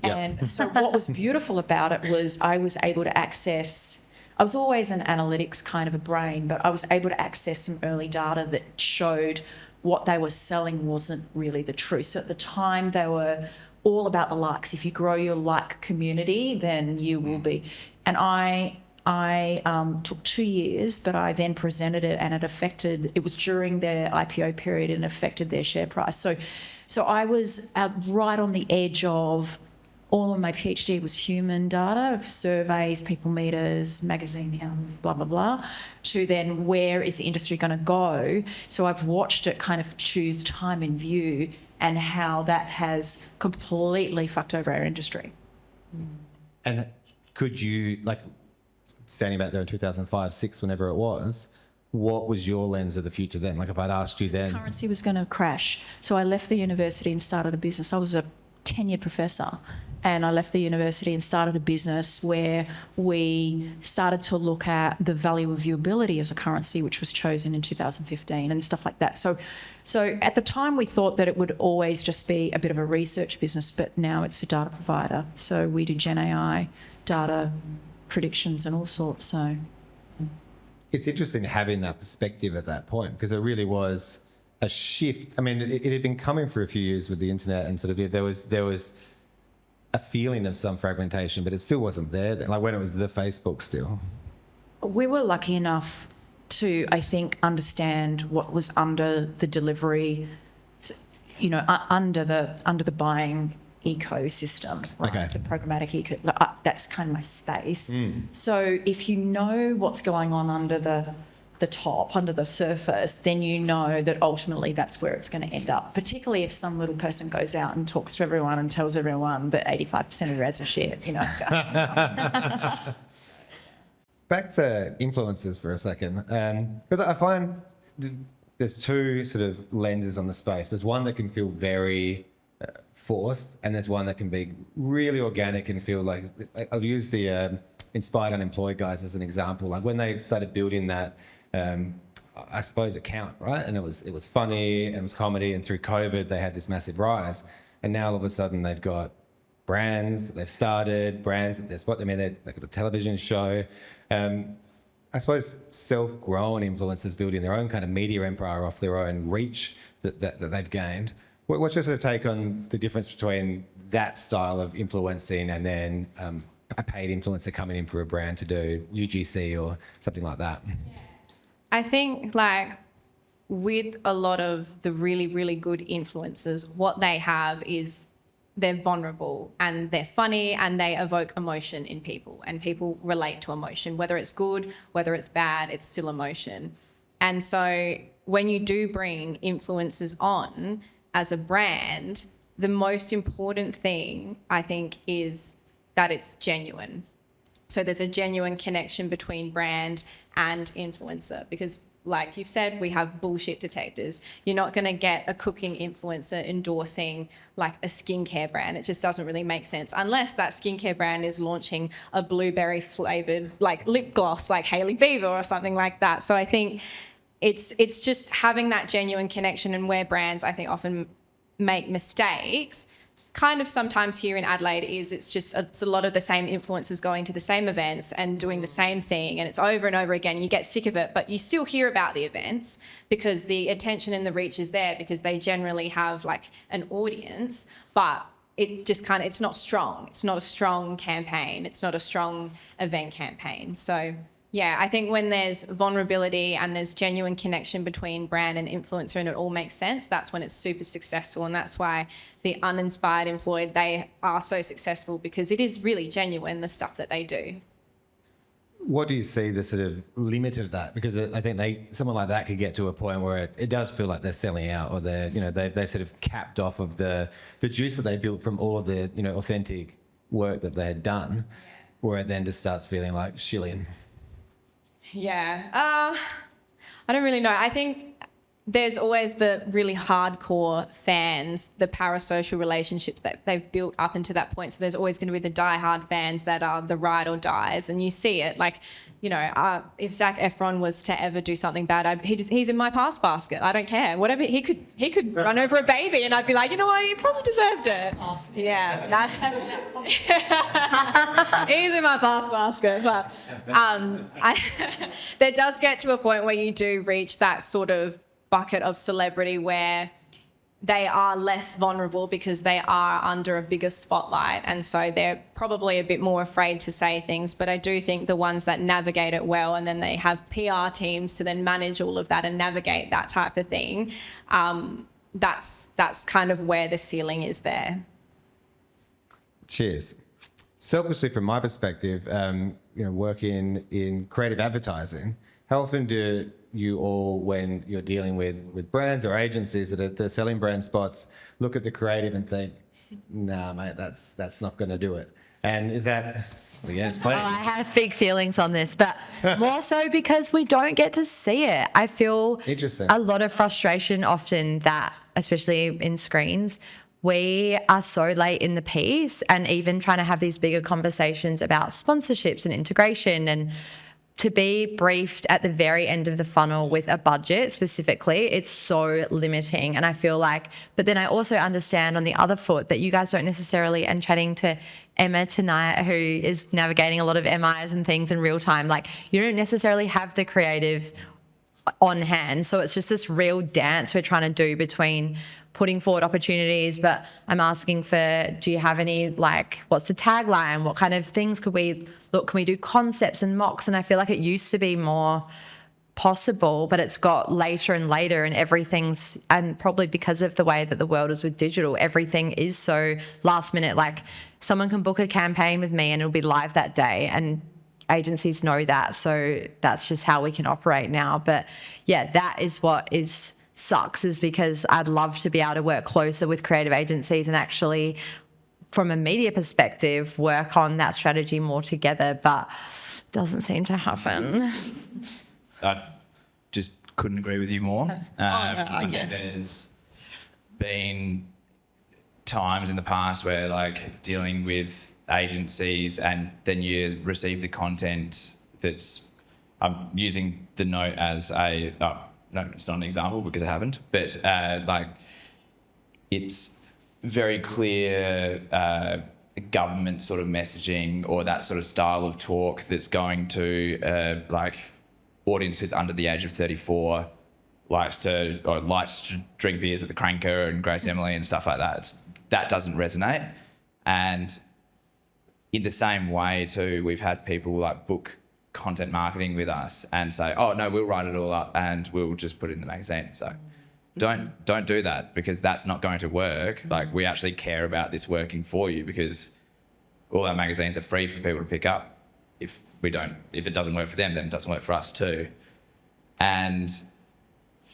Yep. And so what was beautiful about it was I was able to access, I was always an analytics kind of a brain, but I was able to access some early data that showed what they were selling wasn't really the truth. So at the time, they were all about the likes. If you grow your like community, then you will be. And I took 2 years, but I then presented it, and it was during their IPO period and affected their share price. So I was right on the edge of, all of my PhD was human data, surveys, people meters, magazine counts, blah, blah, blah, to then where is the industry going to go? So I've watched it kind of choose time in view and how that has completely fucked over our industry. And could you, standing back there in 2005, 6, whenever it was, what was your lens of the future then? Like if I'd asked you then... Currency was going to crash. So I left the university and started a business. I was a tenured professor, and I left the university and started a business where we started to look at the value of viewability as a currency, which was chosen in 2015 and stuff like that. So at the time we thought that it would always just be a bit of a research business, but now it's a data provider. So we do Gen AI, data predictions and all sorts. So it's interesting having that perspective at that point, because it really was a shift. I mean, it had been coming for a few years with the internet, and sort of there was a feeling of some fragmentation, but it still wasn't there. Like when it was the Facebook still. We were lucky enough to, I think, understand what was under the delivery, under the buying ecosystem, right? Okay. The programmatic that's kind of my space. So if you know what's going on under the top, under the surface, then you know that ultimately that's where it's going to end up, particularly if some little person goes out and talks to everyone and tells everyone that 85% of your ads are shit, Back to influencers for a second, because I find there's two sort of lenses on the space. There's one that can feel very forced, and there's one that can be really organic and feel like, I'll use the Inspired Unemployed guys as an example. Like when they started building that, I suppose, account, right? And it was funny and it was comedy, and through COVID they had this massive rise, and now all of a sudden they've got brands, they've started brands, they've got a television show. I suppose self-grown influencers building their own kind of media empire off their own reach that they've gained. What's your sort of take on the difference between that style of influencing and then a paid influencer coming in for a brand to do UGC or something like that? I think with a lot of the really, really good influencers, what they have is they're vulnerable and they're funny and they evoke emotion in people, and people relate to emotion, whether it's good, whether it's bad, it's still emotion. And so when you do bring influencers on as a brand, the most important thing I think is that it's genuine. So there's a genuine connection between brand and influencer, because like you've said, we have bullshit detectors. You're not going to get a cooking influencer endorsing like a skincare brand. It just doesn't really make sense unless that skincare brand is launching a blueberry flavored like lip gloss like Hailey Bieber or something like that. So I think it's just having that genuine connection, and where brands I think often make mistakes kind of sometimes here in Adelaide is it's a lot of the same influencers going to the same events and doing the same thing, and it's over and over again. You get sick of it, but you still hear about the events because the attention and the reach is there because they generally have like an audience, but it just kind of, it's not strong. It's not a strong campaign. It's not a strong event campaign. So yeah, I think when there's vulnerability and there's genuine connection between brand and influencer and it all makes sense, that's when it's super successful. And that's why the uninspired employed, they are so successful, because it is really genuine, the stuff that they do. What do you see the sort of limit of that? Because I think someone like that could get to a point where it does feel like they're selling out, or they've sort of capped off of the juice that they built from all of the authentic work that they had done, where it then just starts feeling like shilling. Yeah, I don't really know. I think there's always the really hardcore fans, the parasocial relationships that they've built up into that point. So there's always going to be the diehard fans that are the ride or dies, and you see it. Like, if Zac Efron was to ever do something bad, he's in my pass basket. I don't care. Whatever, he could run over a baby, and I'd be like, you know what, he probably deserved it. Yeah, he's in my pass basket. But there does get to a point where you do reach that sort of bucket of celebrity where they are less vulnerable because they are under a bigger spotlight, and so they're probably a bit more afraid to say things. But I do think the ones that navigate it well, and then they have PR teams to then manage all of that and navigate that type of thing, that's kind of where the ceiling is there. Cheers. Selfishly, from my perspective, working in creative advertising, how often do you all, when you're dealing with brands or agencies that are selling brand spots, look at the creative and think, nah, mate, that's not going to do it? And is that... Yes, please. Oh, I have big feelings on this, but more so because we don't get to see it. I feel a lot of frustration often that, especially in screens, we are so late in the piece, and even trying to have these bigger conversations about sponsorships and integration, and to be briefed at the very end of the funnel with a budget specifically, it's so limiting. And I feel like, but then I also understand on the other foot that you guys don't necessarily, and chatting to Emma tonight, who is navigating a lot of MIs and things in real time, like you don't necessarily have the creative on hand. So it's just this real dance we're trying to do between putting forward opportunities, but I'm asking for, do you have any, like, what's the tagline? What kind of things could we look? Can we do concepts and mocks? And I feel like it used to be more possible, but it's got later and later, and everything's, and probably because of the way that the world is with digital, everything is so last minute. Like someone can book a campaign with me and it'll be live that day, and agencies know that. So that's just how we can operate now. But yeah, that is what sucks, is because I'd love to be able to work closer with creative agencies and actually, from a media perspective, work on that strategy more together, but it doesn't seem to happen. I just couldn't agree with you more. There's been times in the past where, like, dealing with agencies and then you receive the content that's, I'm using the note as no, it's not an example because it happened, but it's very clear government sort of messaging or that sort of style of talk that's going to audience who's under the age of 34, likes to drink beers at the Cranker and Grace Emily and stuff like that. That doesn't resonate. And in the same way too, we've had people like book content marketing with us and say, oh no, we'll write it all up and we'll just put it in the magazine. So don't do that, because that's not going to work. Like, we actually care about this working for you, because all our magazines are free for people to pick up. If it doesn't work for them, then it doesn't work for us too. And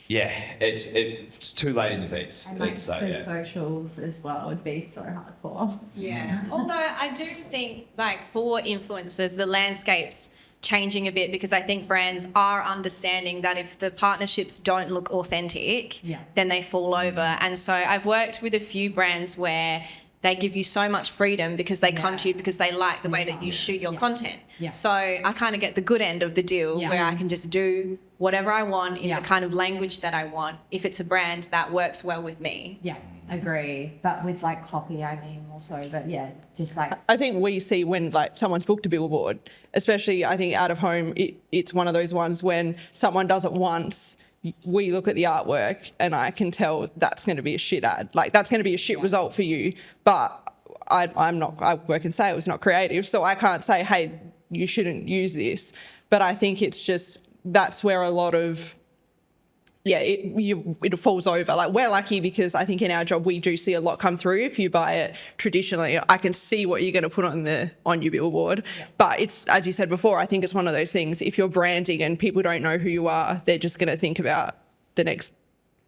yeah, it's too late in the piece. And like It's the socials as well would be so hardcore. Yeah. Although I do think, like, for influencers, the landscape's changing a bit, because I think brands are understanding that if the partnerships don't look authentic, then they fall over. And so I've worked with a few brands where they give you so much freedom because they come to you because they like the way that you shoot your content. So I kind of get the good end of the deal where I can just do whatever I want in the kind of language that I want, if it's a brand that works well with me. Yeah, agree. But with like copy, I mean also, but yeah, just like. I think we see when like someone's booked a billboard, especially I think out of home, it's one of those ones when someone does it once, we look at the artwork and I can tell that's going to be a shit ad. Like, that's going to be a shit result for you. But I work in sales, not creative, so I can't say, hey, you shouldn't use this. But I think it's just, that's where a lot of, it falls over. Like, we're lucky because I think in our job we do see a lot come through. If you buy it traditionally, I can see what you're going to put on your billboard. But it's, as you said before, I think it's one of those things. If you're branding and people don't know who you are, they're just going to think about the next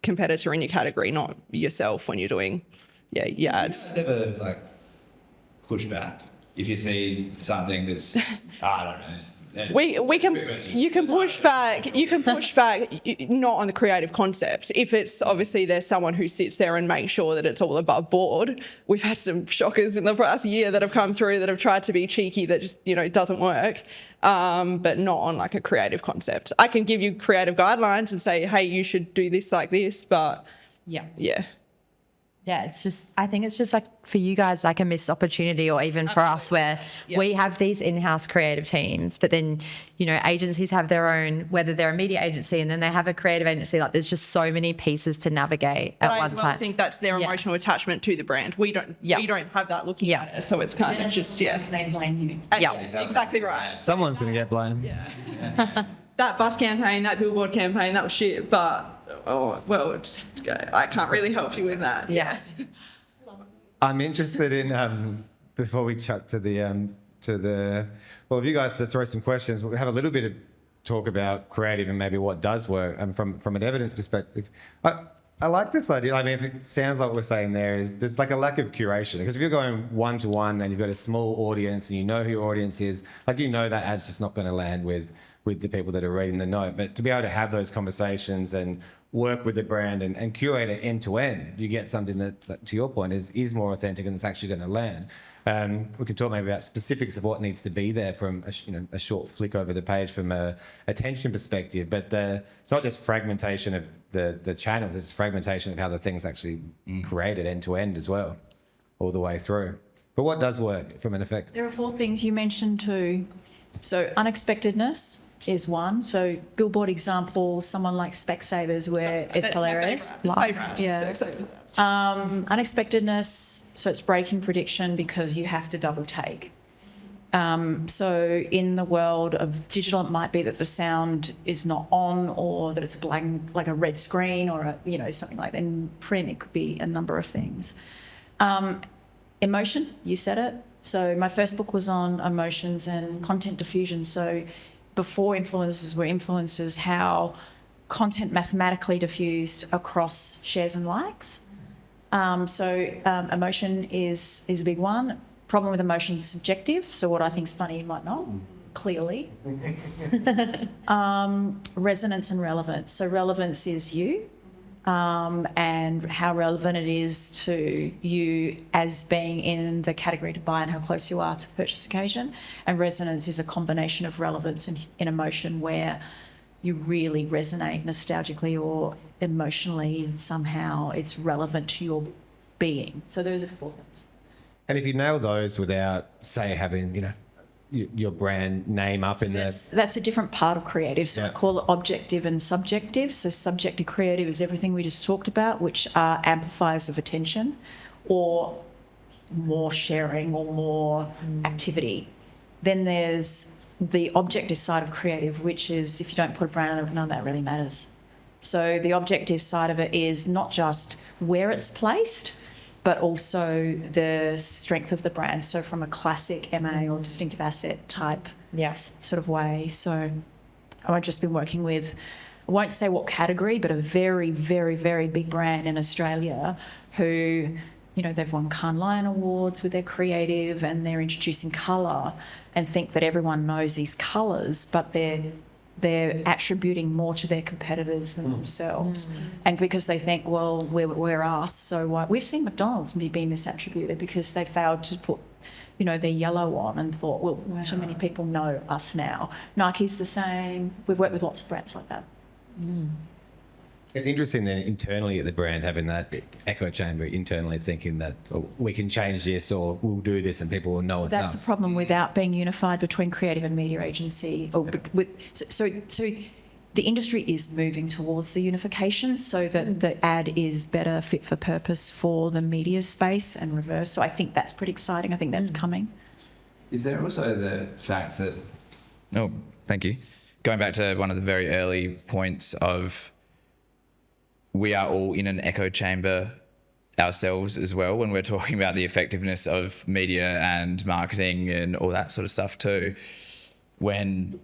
competitor in your category, not yourself when you're doing your ads. Never like push back if you see something that's I don't know. You can push back not on the creative concept. If it's obviously there's someone who sits there and makes sure that it's all above board. We've had some shockers in the past year that have come through that have tried to be cheeky that just, doesn't work. But not on like a creative concept. I can give you creative guidelines and say, hey, you should do this like this, but yeah. Yeah, I think it's just like for you guys, like a missed opportunity, or even for us where we have these in-house creative teams, but then, agencies have their own, whether they're a media agency and then they have a creative agency, like there's just so many pieces to navigate at one time. I think that's their emotional attachment to the brand. We don't have that looking at it, so it's kind of just, They blame you. Exactly right. Someone's going to get blamed. That bus campaign, that billboard campaign, that was shit, but I can't really help you with that. Yeah. I'm interested in before we chuck to the well, if you guys to throw some questions, we'll have a little bit of talk about creative and maybe what does work, and from an evidence perspective. I like this idea. I mean, it sounds like what we're saying there is there's like a lack of curation, because if you're going one-to-one and you've got a small audience and you know who your audience is, like that ad's just not going to land with the people that are reading the note. But to be able to have those conversations and work with the brand and curate it end to end, you get something that to your point, is more authentic and it's actually going to land. We can talk maybe about specifics of what needs to be there from a short flick over the page from a attention perspective, but it's not just fragmentation of the channels, it's fragmentation of how the thing's actually created end to end as well, all the way through. But what does work from an effect? There are 4 things you mentioned too. So unexpectedness is one. So billboard example, someone like Specsavers, where it's hilarious. Unexpectedness, so it's breaking prediction because you have to double take. So in the world of digital, it might be that the sound is not on, or that it's blank, like a red screen, or something like that. In print, it could be a number of things. Emotion, you said it. So my first book was on emotions and content diffusion. So before influencers were influencers, how content mathematically diffused across shares and likes. Emotion is a big one. Problem with emotion is subjective. So what I think is funny, you might not, clearly. Resonance and relevance. So relevance is you. And how relevant it is to you as being in the category to buy and how close you are to the purchase occasion. And resonance is a combination of relevance and emotion, where you really resonate nostalgically or emotionally, somehow it's relevant to your being. So those are 4 things. And if you nail those without, say, having, your brand name up in that's a different part of creative. So I call it objective and subjective. So subjective creative is everything we just talked about, which are amplifiers of attention or more sharing or more activity. Then there's the objective side of creative, which is if you don't put a brand on it, none of that really matters. So the objective side of it is not just where it's placed, but also the strength of the brand. So from a classic MA or distinctive asset type Yes. sort of way. So I've just been working with, I won't say what category, but a very, very, very big brand in Australia who, you know, they've won Cannes Lion Awards with their creative, and they're introducing colour and think that everyone knows these colours, but they're attributing more to their competitors than themselves. And because they think, well, we're us, so why? We've seen McDonald's be misattributed because they failed to put, you know, their yellow on and thought, well, too many people know us now. Nike's the same. We've worked with lots of brands like that. It's interesting then internally at the brand having that echo chamber internally thinking that we can change this or we'll do this and people will know it's us. That's the problem without being unified between creative and media agency. So the industry is moving towards the unification so that the ad is better fit for purpose for the media space and reverse. So I think that's pretty exciting. I think that's coming. Is there also the fact that... Oh, thank you. Going back to one of the very early points of we are all in an echo chamber ourselves as well when we're talking about the effectiveness of media and marketing and all that sort of stuff too. When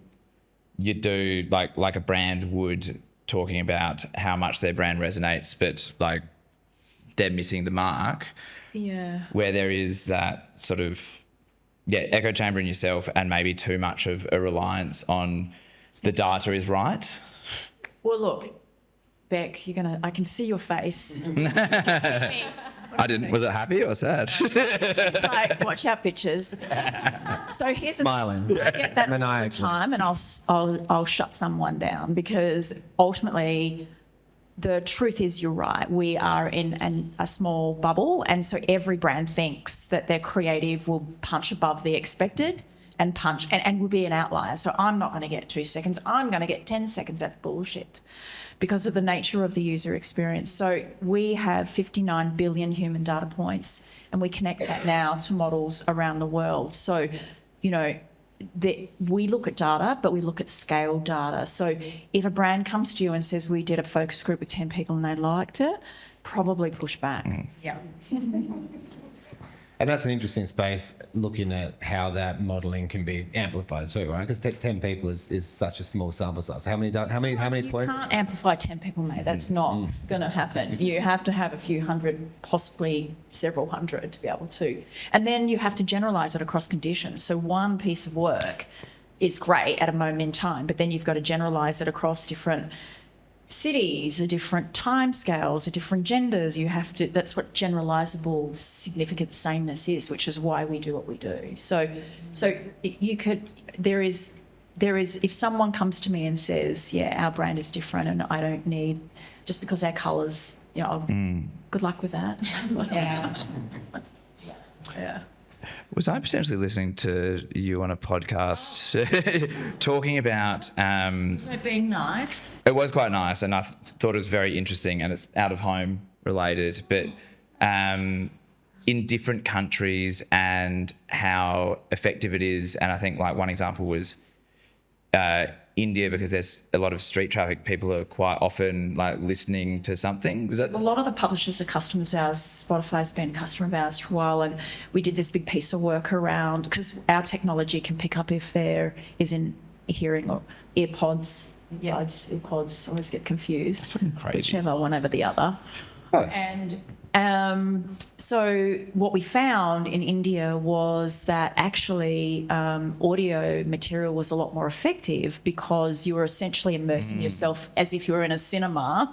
you do like a brand would talking about how much their brand resonates, but like they're missing the mark. Yeah. Where there is that sort of echo chamber in yourself and maybe too much of a reliance on the data is right. Well, look, Beck, I can see your face. I didn't. Was it happy or sad? She's like, watch out, bitches. So here's Smiling. I get that all the Maniacally. time, and I'll shut someone down because ultimately, the truth is you're right. We are in a small bubble, and so every brand thinks that their creative will punch above the expected and punch and will be an outlier. So I'm not going to get 2 seconds. I'm going to get 10 seconds. That's bullshit. Because of the nature of the user experience. So we have 59 billion human data points, and we connect that now to models around the world. So, you know, we look at data, but we look at scaled data. So if a brand comes to you and says, we did a focus group with 10 people and they liked it, probably push back. Yeah. And that's an interesting space, looking at how that modelling can be amplified too, right? Because 10 people is such a small sample size. How many You points? can't amplify 10 people, mate. That's not going to happen. You have to have a few hundred, possibly several hundred to be able to. And then you have to generalise it across conditions. So one piece of work is great at a moment in time, but then you've got to generalise it across different cities, different timescales, different genders. That's what generalizable significant sameness is, which is why we do what we do. So there is, if someone comes to me and says, yeah, our brand is different and I don't need, just because our colours, you know, good luck with that. Yeah. Yeah. Was I potentially listening to you on a podcast talking about... So being nice. It was quite nice, and I thought it was very interesting, and it's out of home related, but in different countries and how effective it is. And I think like one example was India, because there's a lot of street traffic. People are quite often like listening to something. Was that... A lot of the publishers are customers of ours. Spotify's been a customer of ours for a while, and we did this big piece of work around, because our technology can pick up if there is in hearing or earpods. Yeah. Earpods, always get confused. That's fucking crazy. Whichever, one over the other. Oh. And so what we found in India was that actually audio material was a lot more effective because you were essentially immersing yourself as if you were in a cinema,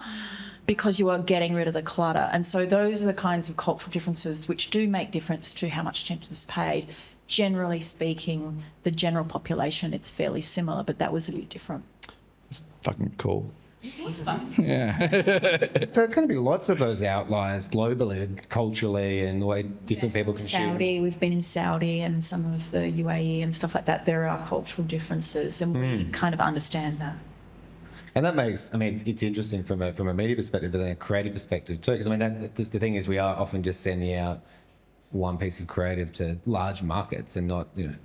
because you are getting rid of the clutter. And so those are the kinds of cultural differences which do make difference to how much attention is paid. Generally speaking, the general population, it's fairly similar, but that was a bit different. It's fucking cool. It was fun. Yeah. There are going to be lots of those outliers globally, culturally, and the way different people consume. Saudi, we've been in Saudi and some of the UAE and stuff like that. There are cultural differences, and we kind of understand that. And that makes, I mean, it's interesting from a media perspective, but then a creative perspective too. Because I mean, the thing is, we are often just sending out one piece of creative to large markets and not, you know,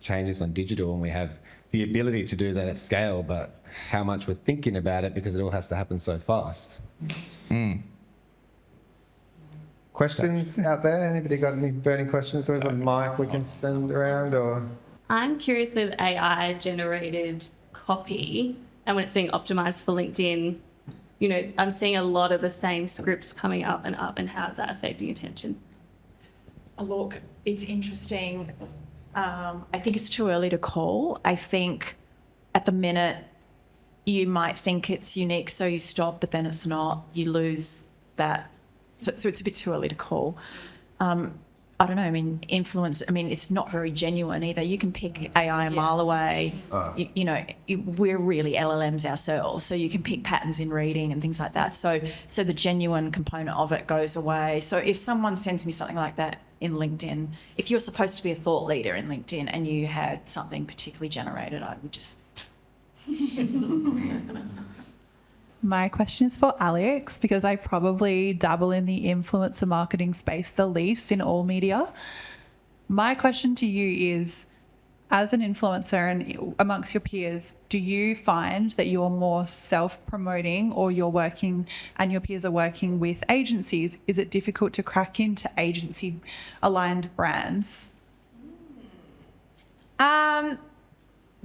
changes on digital, and we have the ability to do that at scale, but how much we're thinking about it because it all has to happen so fast. Questions out there? Anybody got any burning questions? Do we have a mic we can send around? Or I'm curious with AI generated copy and when it's being optimized for LinkedIn, you know, I'm seeing a lot of the same scripts coming up, and how's that affecting attention? Look, it's interesting. I think it's too early to call. I think at the minute you might think it's unique, so you stop, but then it's not. You lose that. So it's a bit too early to call. I don't know. I mean, influence. I mean, it's not very genuine either. You can pick AI a mile away. We're really LLMs ourselves, so you can pick patterns in reading and things like that. So the genuine component of it goes away. So if someone sends me something like that in LinkedIn, if you're supposed to be a thought leader in LinkedIn and you had something particularly generated, I would just. My question is for Alex, because I probably dabble in the influencer marketing space the least in all media. My question to you is, as an influencer and amongst your peers, do you find that you're more self-promoting, or you're working and your peers are working with agencies? Is it difficult to crack into agency-aligned brands?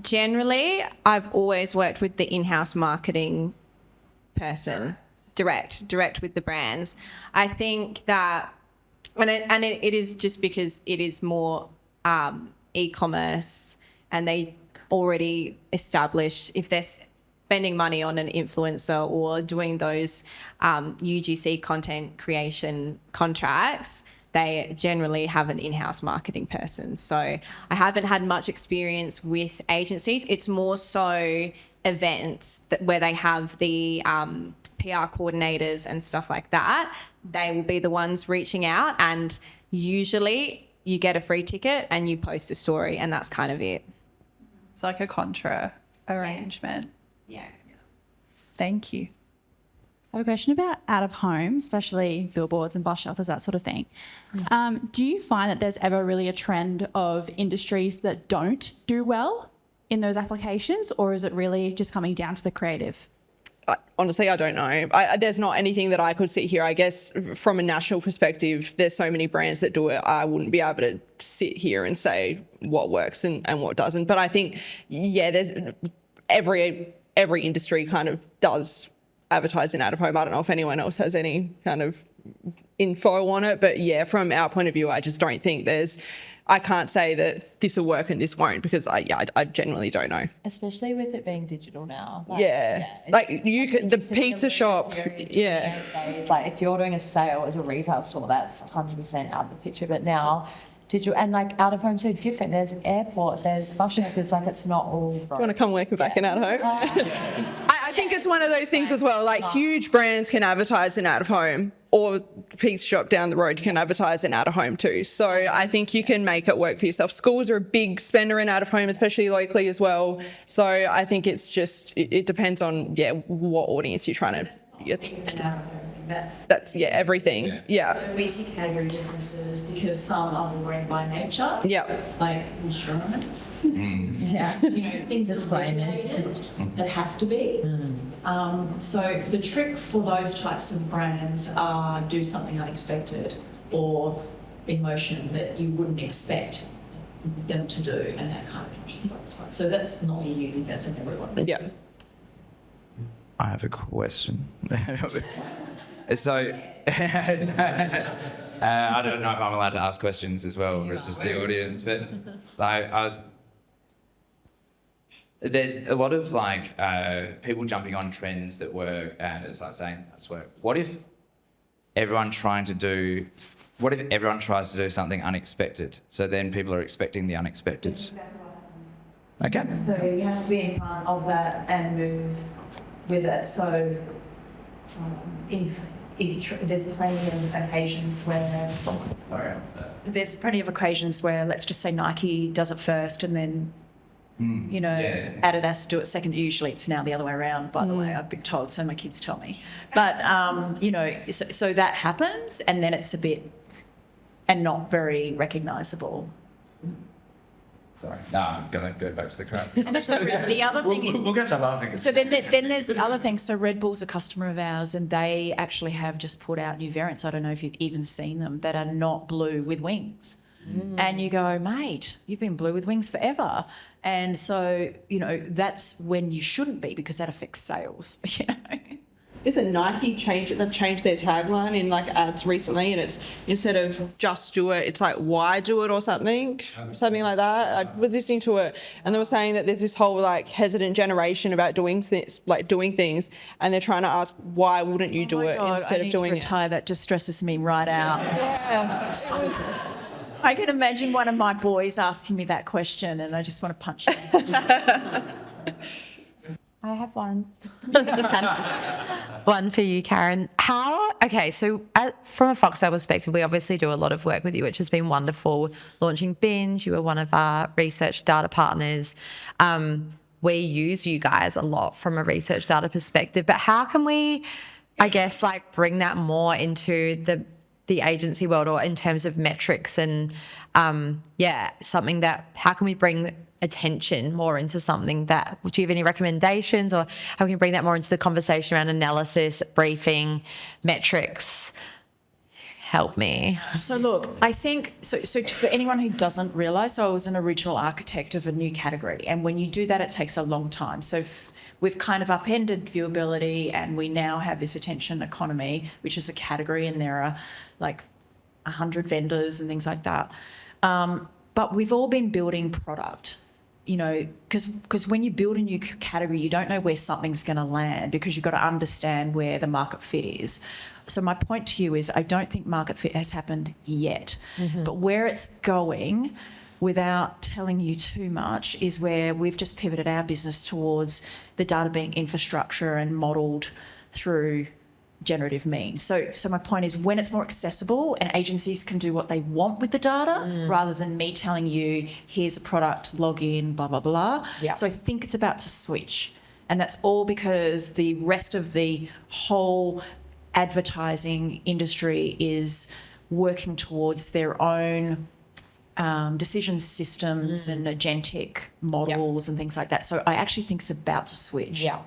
Generally, I've always worked with the in-house marketing person, direct with the brands. I think that, and it is just because it is more e-commerce, and they already established, if they're spending money on an influencer or doing those UGC content creation contracts, they generally have an in-house marketing person. So I haven't had much experience with agencies. It's more so events where they have the PR coordinators and stuff like that. They will be the ones reaching out, and usually you get a free ticket and you post a story, and that's kind of it. It's like a contra arrangement. Yeah. Thank you. I have a question about out of home, especially billboards and bus shelters, that sort of thing. Do you find that there's ever really a trend of industries that don't do well in those applications, or is it really just coming down to the creative? Honestly, I don't know. There's not anything that I could sit here. I guess from a national perspective, there's so many brands that do it. I wouldn't be able to sit here and say what works and what doesn't. But I think, there's every industry kind of does advertising out of home. I don't know if anyone else has any kind of info on it, but from our point of view, I just don't think I can't say that this will work and this won't, because I genuinely don't know. Especially with it being digital now. The pizza shop. Like if you're doing a sale as a retail store, that's 100% out of the picture. But now digital, and like out of home so different. There's an airport, there's bus shelters, like it's not all. Do you want to come working back in out of home? I think it's one of those things as well. Like huge brands can advertise in out of home, or the pizza shop down the road can advertise in out of home too. So I think you can make it work for yourself. Schools are a big spender in out of home, especially locally as well. So I think it's just, it depends on, what audience you're trying to That's everything. So we see category differences because some are boring by nature. Yeah. Like insurance. Yeah. Things that are regulated that have to be. So the trick for those types of brands are do something unexpected or emotion that you wouldn't expect them to do, and that kind of interesting. So that's not you, that's in everyone. Yeah. I have a question. So, I don't know if I'm allowed to ask questions as well, or it's just the audience, but there's a lot of people jumping on trends that work, and it's like saying that's work. What if everyone tries to do something unexpected? So then people are expecting the unexpected. That's exactly what happens. Okay. So you have to be in front of that and move with it. So there's plenty of occasions where let's just say Nike does it first, and then Adidas do it second. Usually it's now the other way around, by the way, I've been told, so my kids tell me. But so that happens, and then it's a bit and not very recognisable. Sorry. No, I'm going to go back to the crap. And so the other thing, We'll get to laughing. so then there's the other thing. So Red Bull's a customer of ours, and they actually have just put out new variants. I don't know if you've even seen them that are not blue with wings. And you go, mate, you've been blue with wings forever. And so, that's when you shouldn't be, because that affects sales, Isn't Nike they've changed their tagline in like ads recently, and it's instead of just do it, it's like why do it or something like that. I was listening to it, and they were saying that there's this whole like hesitant generation about doing things, and they're trying to ask why wouldn't you do it instead of doing it. Retire. That just stresses me right out. Yeah. I can imagine one of my boys asking me that question, and I just want to punch him. I have one. One for you, Karen. So from a Foxtel perspective, we obviously do a lot of work with you, which has been wonderful. Launching Binge, you were one of our research data partners. We use you guys a lot from a research data perspective, but how can we, bring that more into the agency world, or in terms of metrics and, something that, how can we bring attention more into something that, do you have any recommendations, or how can we bring that more into the conversation around analysis, briefing, metrics? Help me. So look, I think, so for anyone who doesn't realise, I was an original architect of a new category, and when you do that, it takes a long time. So we've kind of upended viewability, and we now have this attention economy, which is a category, and there are like 100 vendors and things like that. But we've all been building product, because when you build a new category, you don't know where something's going to land, because you've got to understand where the market fit is. So my point to you is, I don't think market fit has happened yet. But where it's going, without telling you too much, is where we've just pivoted our business towards the data being infrastructure and modelled through generative means. So my point is, when it's more accessible and agencies can do what they want with the data, rather than me telling you, here's a product, log in, blah, blah, blah. Yeah. So I think it's about to switch. And that's all because the rest of the whole advertising industry is working towards their own decision systems and agentic models and things like that. So I actually think it's about to switch. Yeah.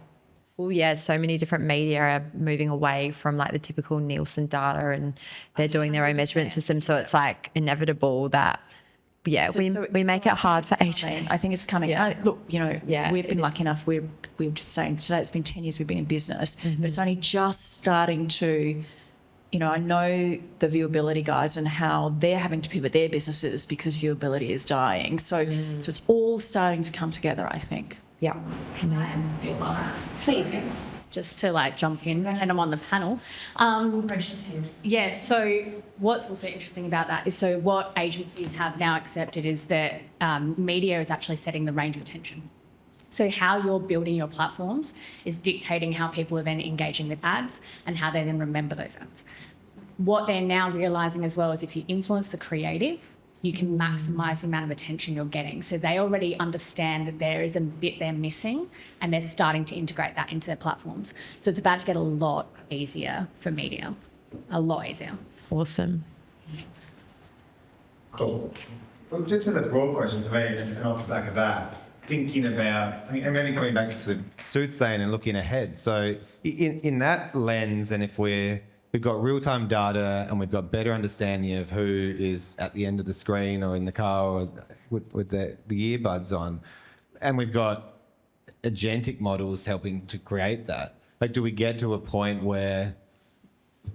Well, yeah, so many different media are moving away from like the typical Nielsen data, and they're doing their own measurement system. So it's like inevitable that, we make it hard for agencies. I think it's coming. Yeah. Look, we've been lucky enough. We were just saying today, it's been 10 years we've been in business, but it's only just starting to, I know the viewability guys and how they're having to pivot their businesses because viewability is dying. So it's all starting to come together, I think. Yeah. Amazing. Please. Just to jump in, pretend I'm on the panel. Yeah, so what's also interesting about that is, so what agencies have now accepted is that media is actually setting the range of attention. So how you're building your platforms is dictating how people are then engaging with ads and how they then remember those ads. What they're now realising as well is, if you influence the creative, you can maximise the amount of attention you're getting. So they already understand that there is a bit they're missing, and they're starting to integrate that into their platforms. So it's about to get a lot easier for media, a lot easier. Awesome. Cool. Well, just as a broad question for me, and off the back of that, thinking about, and maybe coming back to sort of soothsaying and looking ahead. So in that lens, and if we've got real-time data and we've got better understanding of who is at the end of the screen or in the car or with the earbuds on, and we've got agentic models helping to create that, do we get to a point where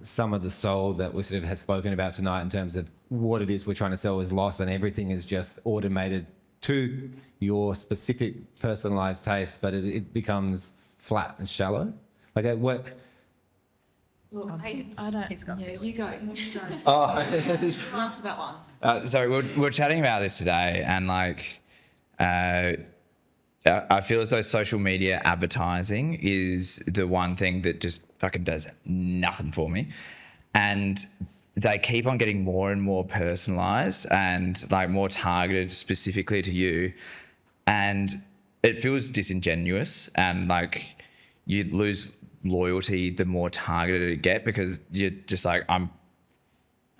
some of the soul that we sort of have spoken about tonight in terms of what it is we're trying to sell is lost, and everything is just automated to your specific personalised taste, but it becomes flat and shallow? What... Look, I don't. Yeah, you go. Last about one. Sorry, we're chatting about this today, and I feel as though social media advertising is the one thing that just fucking does nothing for me, and they keep on getting more and more personalised and more targeted specifically to you, and it feels disingenuous, and you lose loyalty the more targeted it get, because you're just I'm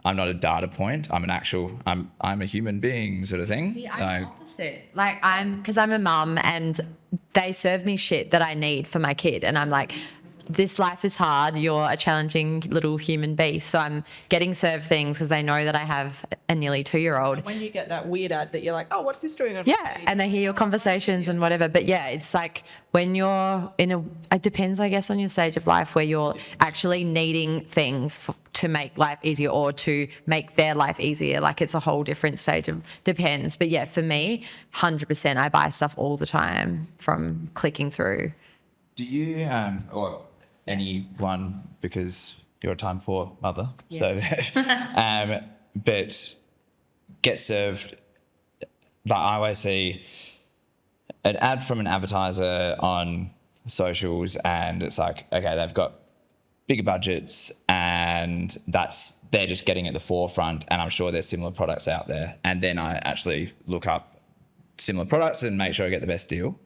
I'm not a data point. I'm a human being sort of thing. Yeah, I'm the opposite. Like because I'm a mum and they serve me shit that I need for my kid, and I'm like, this life is hard. You're a challenging little human beast. So I'm getting served things because they know that I have a nearly 2-year-old. When you get that weird ad that you're like, oh, what's this doing on Yeah, TV? and they hear your conversations and whatever. But yeah, it's like when you're it depends, I guess, on your stage of life where you're actually needing things to make life easier or to make their life easier. Like it's a whole different stage of, depends. But yeah, for me, 100%, I buy stuff all the time from clicking through. Do you, or anyone, because you're a time poor mother, so, but get served, like I always see an ad from an advertiser on socials and it's like, okay, they've got bigger budgets and they're just getting at the forefront, and I'm sure there's similar products out there. And then I actually look up similar products and make sure I get the best deal.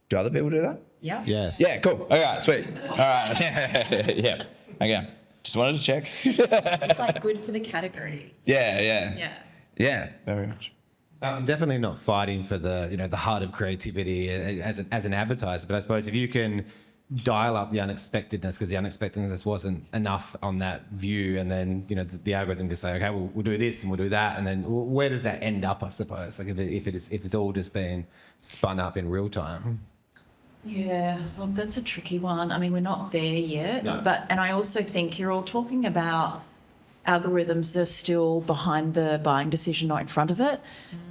Do other people do that? Yeah. Yes. Yeah, cool. All right, sweet. All right. Yeah. Okay. Just wanted to check. It's like good for the category. Yeah, very much. I'm definitely not fighting for the heart of creativity as an advertiser, but I suppose if you can dial up the unexpectedness, because the unexpectedness wasn't enough on that view, and then the algorithm can say, okay, we'll do this and we'll do that, and then where does that end up? I suppose, like if it's all just being spun up in real time. Yeah, well, that's a tricky one. I mean, we're not there yet, No. and I also think you're all talking about algorithms that are still behind the buying decision, not in front of it.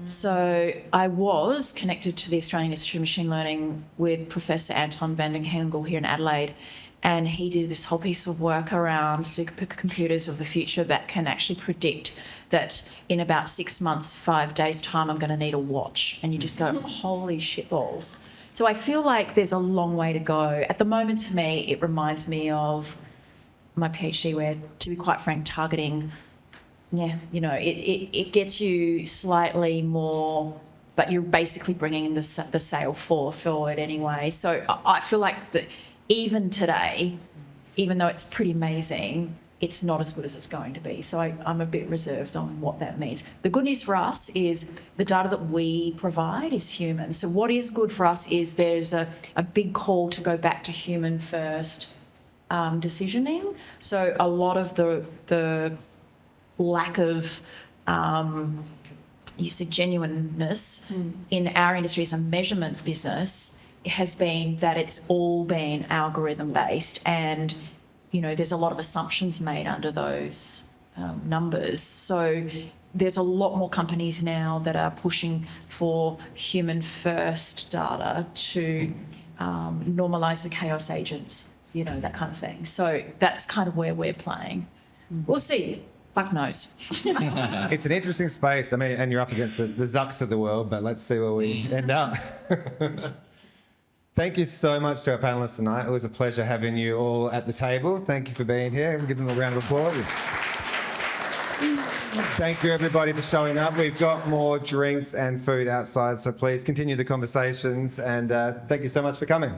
So I was connected to the Australian Institute of Machine Learning with Professor Anton van den Hengel here in Adelaide, and he did this whole piece of work around supercomputers of the future that can actually predict that in about 6 months, 5 days' time, I'm going to need a watch. And you just go, holy shitballs. So I feel like there's a long way to go. At the moment, to me, it reminds me of my PhD where, to be quite frank, targeting, it gets you slightly more, but you're basically bringing the sale forward anyway. So I feel like that even today, even though it's pretty amazing, it's not as good as it's going to be. So I'm a bit reserved on what that means. The good news for us is the data that we provide is human. So what is good for us is there's a big call to go back to human first decisioning. So a lot of the lack of use of genuineness in our industry as a measurement business has been that it's all been algorithm based, and there's a lot of assumptions made under those numbers. So there's a lot more companies now that are pushing for human first data to normalise the chaos agents, that kind of thing. So that's kind of where we're playing. We'll see. Fuck knows. It's an interesting space. I mean, and you're up against the Zucks of the world, but let's see where we end up. Thank you so much to our panellists tonight. It was a pleasure having you all at the table. Thank you for being here. Give them a round of applause. Thank you, everybody, for showing up. We've got more drinks and food outside, so please continue the conversations, and thank you so much for coming.